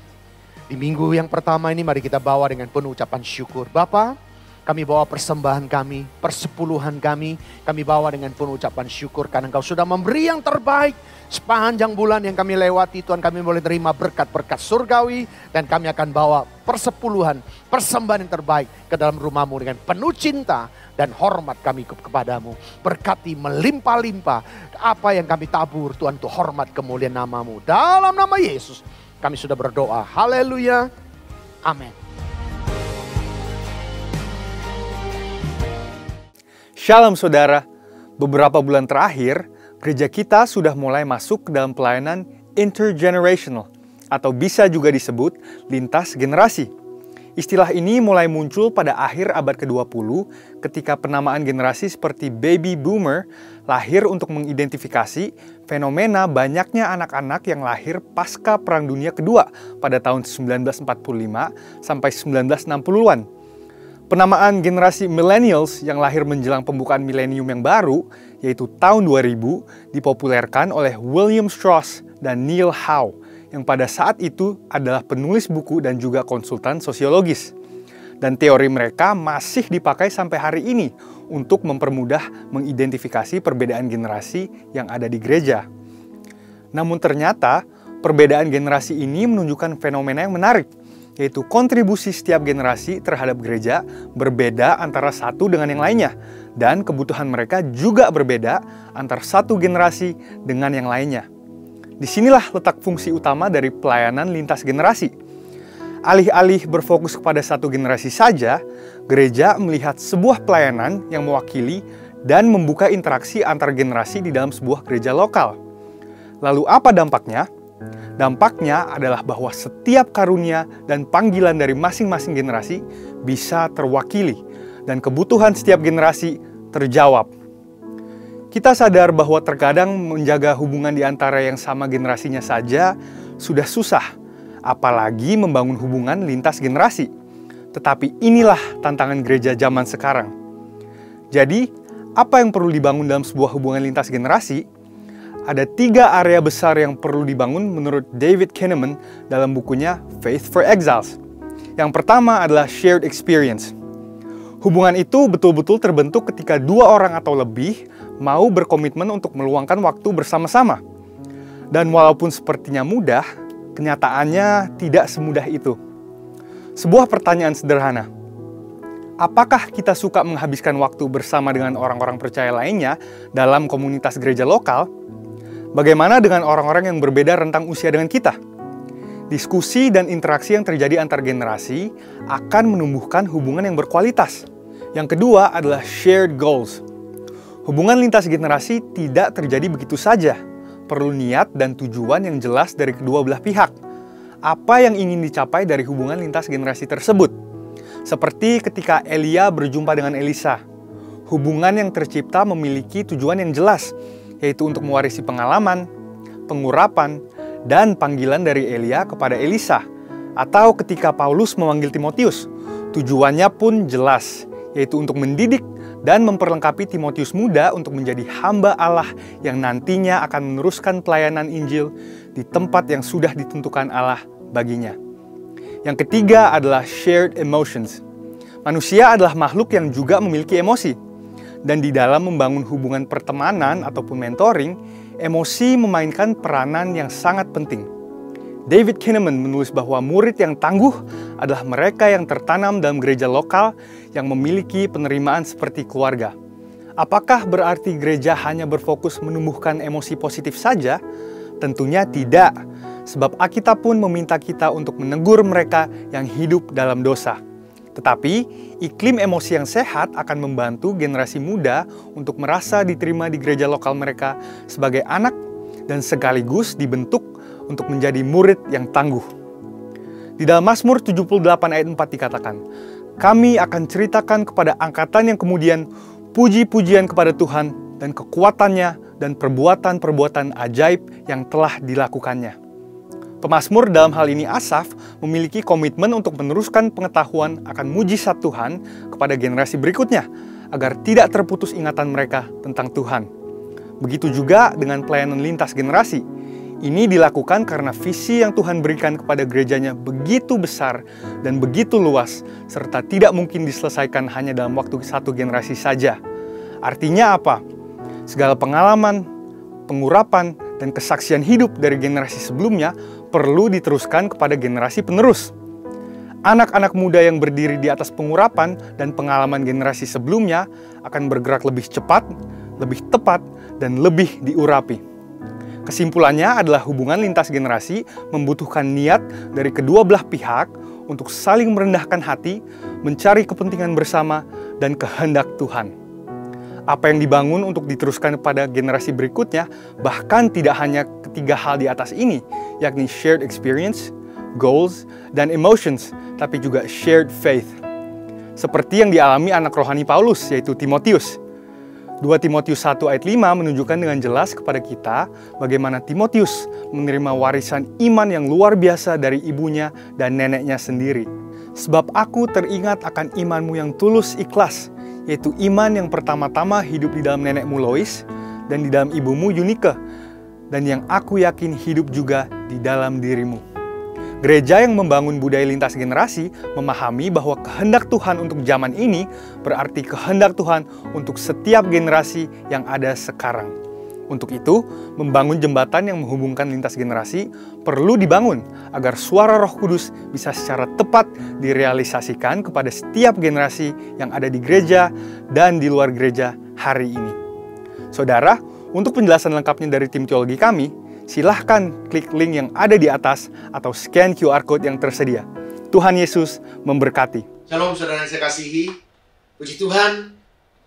Di minggu yang pertama ini mari kita bawa dengan penuh ucapan syukur. Bapa, kami bawa persembahan kami, persepuluhan kami bawa dengan penuh ucapan syukur karena Engkau sudah memberi yang terbaik. Sepanjang bulan yang kami lewati, Tuhan, kami boleh terima berkat-berkat surgawi. Dan kami akan bawa persepuluhan, persembahan yang terbaik ke dalam rumah-Mu dengan penuh cinta dan hormat kami kepadamu. Berkati melimpah-limpah apa yang kami tabur, Tuhan, untuk hormat kemuliaan nama-Mu. Dalam nama Yesus kami sudah berdoa. Haleluya. Amin. Shalom saudara, beberapa bulan terakhir gereja kita sudah mulai masuk ke dalam pelayanan intergenerational atau bisa juga disebut lintas generasi. Istilah ini mulai muncul pada akhir abad ke-20 ketika penamaan generasi seperti baby boomer lahir untuk mengidentifikasi fenomena banyaknya anak-anak yang lahir pasca Perang Dunia Kedua pada tahun 1945 sampai 1960-an. Penamaan generasi millennials yang lahir menjelang pembukaan milenium yang baru, yaitu tahun 2000, dipopulerkan oleh William Strauss dan Neil Howe, yang pada saat itu adalah penulis buku dan juga konsultan sosiologis. Dan teori mereka masih dipakai sampai hari ini untuk mempermudah mengidentifikasi perbedaan generasi yang ada di gereja. Namun ternyata, perbedaan generasi ini menunjukkan fenomena yang menarik, yaitu kontribusi setiap generasi terhadap gereja berbeda antara satu dengan yang lainnya. Dan kebutuhan mereka juga berbeda antara satu generasi dengan yang lainnya. Disinilah letak fungsi utama dari pelayanan lintas generasi. Alih-alih berfokus kepada satu generasi saja, gereja melihat sebuah pelayanan yang mewakili dan membuka interaksi antar generasi di dalam sebuah gereja lokal. Lalu apa dampaknya? Dampaknya adalah bahwa setiap karunia dan panggilan dari masing-masing generasi bisa terwakili dan kebutuhan setiap generasi terjawab. Kita sadar bahwa terkadang menjaga hubungan di antara yang sama generasinya saja sudah susah, apalagi membangun hubungan lintas generasi. Tetapi inilah tantangan gereja zaman sekarang. Jadi, apa yang perlu dibangun dalam sebuah hubungan lintas generasi? Ada 3 area besar yang perlu dibangun menurut David Kinnaman dalam bukunya Faith for Exiles. Yang pertama adalah shared experience. Hubungan itu betul-betul terbentuk ketika dua orang atau lebih mau berkomitmen untuk meluangkan waktu bersama-sama. Dan walaupun sepertinya mudah, kenyataannya tidak semudah itu. Sebuah pertanyaan sederhana. Apakah kita suka menghabiskan waktu bersama dengan orang-orang percaya lainnya dalam komunitas gereja lokal? Bagaimana dengan orang-orang yang berbeda rentang usia dengan kita? Diskusi dan interaksi yang terjadi antar generasi akan menumbuhkan hubungan yang berkualitas. Yang kedua adalah shared goals. Hubungan lintas generasi tidak terjadi begitu saja. Perlu niat dan tujuan yang jelas dari kedua belah pihak. Apa yang ingin dicapai dari hubungan lintas generasi tersebut? Seperti ketika Elia berjumpa dengan Elisa. Hubungan yang tercipta memiliki tujuan yang jelas, yaitu untuk mewarisi pengalaman, pengurapan, dan panggilan dari Elia kepada Elisa. Atau ketika Paulus memanggil Timotius, tujuannya pun jelas, yaitu untuk mendidik dan memperlengkapi Timotius muda untuk menjadi hamba Allah yang nantinya akan meneruskan pelayanan Injil di tempat yang sudah ditentukan Allah baginya. Yang ketiga adalah shared emotions. Manusia adalah makhluk yang juga memiliki emosi. Dan di dalam membangun hubungan pertemanan ataupun mentoring, emosi memainkan peranan yang sangat penting. David Kinnaman menulis bahwa murid yang tangguh adalah mereka yang tertanam dalam gereja lokal yang memiliki penerimaan seperti keluarga. Apakah berarti gereja hanya berfokus menumbuhkan emosi positif saja? Tentunya tidak, sebab Alkitab pun meminta kita untuk menegur mereka yang hidup dalam dosa. Tetapi, iklim emosi yang sehat akan membantu generasi muda untuk merasa diterima di gereja lokal mereka sebagai anak dan sekaligus dibentuk untuk menjadi murid yang tangguh. Di dalam Mazmur 78 ayat 4 dikatakan, "Kami akan ceritakan kepada angkatan yang kemudian puji-pujian kepada Tuhan dan kekuatannya dan perbuatan-perbuatan ajaib yang telah dilakukannya." Pemazmur dalam hal ini Asaf memiliki komitmen untuk meneruskan pengetahuan akan mujizat Tuhan kepada generasi berikutnya agar tidak terputus ingatan mereka tentang Tuhan. Begitu juga dengan pelayanan lintas generasi. Ini dilakukan karena visi yang Tuhan berikan kepada gerejanya begitu besar dan begitu luas, serta tidak mungkin diselesaikan hanya dalam waktu satu generasi saja. Artinya apa? Segala pengalaman, pengurapan, dan kesaksian hidup dari generasi sebelumnya perlu diteruskan kepada generasi penerus. Anak-anak muda yang berdiri di atas pengurapan dan pengalaman generasi sebelumnya akan bergerak lebih cepat, lebih tepat, dan lebih diurapi. Kesimpulannya adalah hubungan lintas generasi membutuhkan niat dari kedua belah pihak untuk saling merendahkan hati, mencari kepentingan bersama, dan kehendak Tuhan. Apa yang dibangun untuk diteruskan kepada generasi berikutnya bahkan tidak hanya ketiga hal di atas ini, yakni shared experience, goals, dan emotions, tapi juga shared faith. Seperti yang dialami anak rohani Paulus, yaitu Timotius. 2 Timotius 1 ayat 5 menunjukkan dengan jelas kepada kita bagaimana Timotius menerima warisan iman yang luar biasa dari ibunya dan neneknya sendiri. Sebab aku teringat akan imanmu yang tulus ikhlas, yaitu iman yang pertama-tama hidup di dalam nenekmu Lois dan di dalam ibumu Eunike, dan yang aku yakin hidup juga di dalam dirimu. Gereja yang membangun budaya lintas generasi memahami bahwa kehendak Tuhan untuk zaman ini berarti kehendak Tuhan untuk setiap generasi yang ada sekarang. Untuk itu, membangun jembatan yang menghubungkan lintas generasi perlu dibangun agar suara Roh Kudus bisa secara tepat direalisasikan kepada setiap generasi yang ada di gereja dan di luar gereja hari ini. Saudara, untuk penjelasan lengkapnya dari tim teologi kami, silahkan klik link yang ada di atas atau scan QR Code yang tersedia. Tuhan Yesus memberkati. Shalom saudara yang saya kasihi. Puji Tuhan,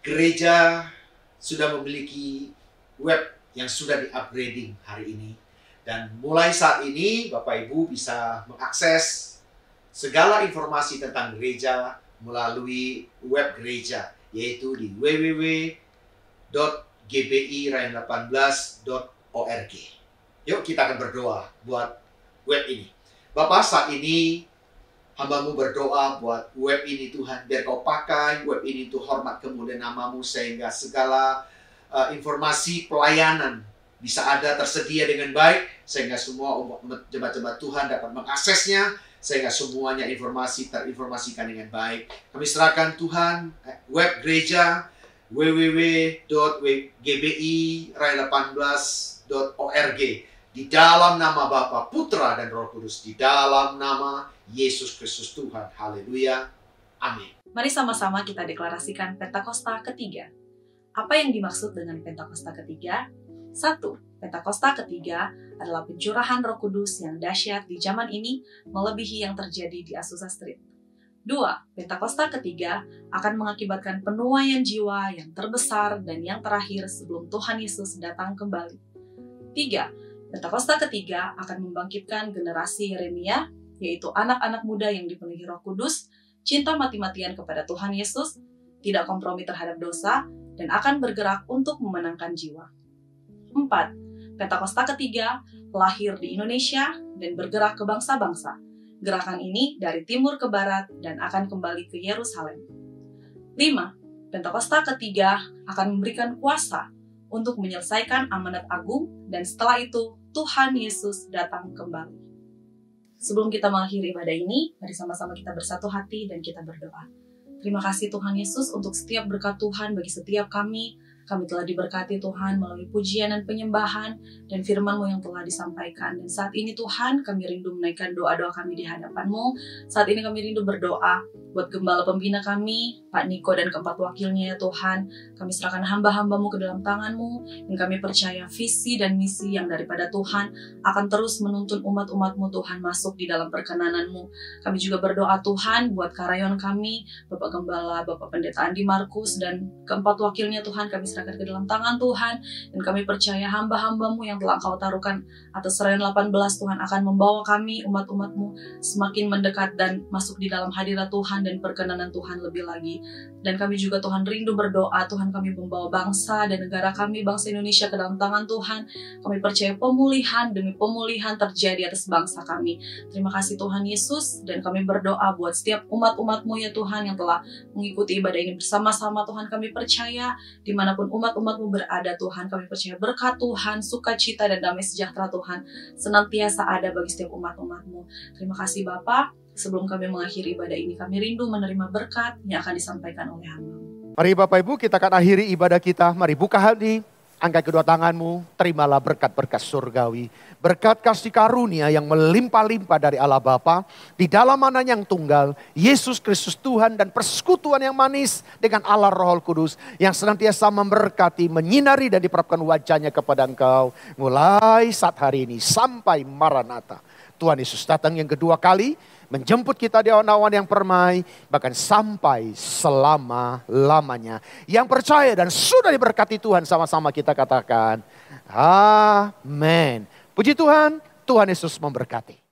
gereja sudah memiliki web yang sudah di-upgrading hari ini. Dan mulai saat ini, Bapak Ibu bisa mengakses segala informasi tentang gereja melalui web gereja, yaitu di www.gbi-18.org. Yuk kita akan berdoa buat web ini. Bapak, saat ini hamba-Mu berdoa buat web ini Tuhan. Biar Kau pakai web ini untuk hormat kemuliaan nama-Mu, sehingga segala informasi pelayanan bisa ada tersedia dengan baik, sehingga semua jemaat-jemaat Tuhan dapat mengaksesnya, sehingga semuanya terinformasikan dengan baik. Kami serahkan Tuhan web gereja www.gbi-18.org di dalam nama Bapa, Putra, dan Roh Kudus, di dalam nama Yesus Kristus Tuhan. Haleluya. Amin. Mari sama-sama kita deklarasikan Pentakosta ketiga. Apa yang dimaksud dengan Pentakosta ketiga? 1. Pentakosta ketiga adalah pencurahan Roh Kudus yang dahsyat di zaman ini melebihi yang terjadi di Azusa Street. 2. Pentakosta ketiga akan mengakibatkan penuaian jiwa yang terbesar dan yang terakhir sebelum Tuhan Yesus datang kembali. 3. Pentakosta ketiga akan membangkitkan generasi Yeremia, yaitu anak-anak muda yang dipenuhi Roh Kudus, cinta mati-matian kepada Tuhan Yesus, tidak kompromi terhadap dosa, dan akan bergerak untuk memenangkan jiwa. 4. Pentakosta ketiga lahir di Indonesia dan bergerak ke bangsa-bangsa. Gerakan ini dari timur ke barat dan akan kembali ke Yerusalem. 5. Pentakosta ketiga akan memberikan kuasa untuk menyelesaikan amanat agung dan setelah itu Tuhan Yesus datang kembali. Sebelum kita mengakhiri ibadah ini, mari sama-sama kita bersatu hati dan kita berdoa. Terima kasih Tuhan Yesus untuk setiap berkat Tuhan bagi setiap kami. Kami telah diberkati Tuhan melalui pujian dan penyembahan dan firman-Mu yang telah disampaikan. Dan saat ini Tuhan, kami rindu menaikkan doa-doa kami di hadapan-Mu. Saat ini kami rindu berdoa buat gembala pembina kami, Pak Niko dan keempat wakilnya ya Tuhan. Kami serahkan hamba-hamba-Mu ke dalam tangan-Mu. Dan kami percaya visi dan misi yang daripada Tuhan akan terus menuntun umat-umat-Mu Tuhan masuk di dalam perkenanan-Mu. Kami juga berdoa Tuhan buat karyawan kami, Bapak Gembala, Bapak Pendeta Andi Markus, dan keempat wakilnya Tuhan kami serahkan ke dalam tangan Tuhan, dan kami percaya hamba-hamba-Mu yang telah Engkau taruhkan atas Rayon 18 Tuhan akan membawa kami umat-umat-Mu semakin mendekat dan masuk di dalam hadirat Tuhan dan perkenanan Tuhan lebih lagi. Dan kami juga Tuhan rindu berdoa Tuhan, kami membawa bangsa dan negara kami, bangsa Indonesia ke dalam tangan Tuhan. Kami percaya pemulihan demi pemulihan terjadi atas bangsa kami. Terima kasih Tuhan Yesus, dan kami berdoa buat setiap umat-umat-Mu ya Tuhan yang telah mengikuti ibadah ini bersama-sama Tuhan. Kami percaya dimanapun umat-umat-Mu berada Tuhan, kami percaya berkat Tuhan, sukacita dan damai sejahtera Tuhan senantiasa ada bagi setiap umat-umat-Mu. Terima kasih Bapa. Sebelum kami mengakhiri ibadah ini, kami rindu menerima berkat yang akan disampaikan oleh hamba-Mu. Mari Bapak Ibu, kita akan akhiri ibadah kita. Mari buka hati, angkat kedua tanganmu, terimalah berkat-berkat surgawi. Berkat kasih karunia yang melimpah-limpah dari Allah Bapa, di dalam anaknya yang tunggal, Yesus Kristus Tuhan, dan persekutuan yang manis dengan Allah Roh Kudus, yang senantiasa memberkati, menyinari dan diperapkan wajahnya kepada engkau, mulai saat hari ini sampai Maranatha. Tuhan Yesus datang yang kedua kali, menjemput kita di awan-awan yang permai, bahkan sampai selama-lamanya. Yang percaya dan sudah diberkati Tuhan, sama-sama kita katakan, amin. Puji Tuhan, Tuhan Yesus memberkati.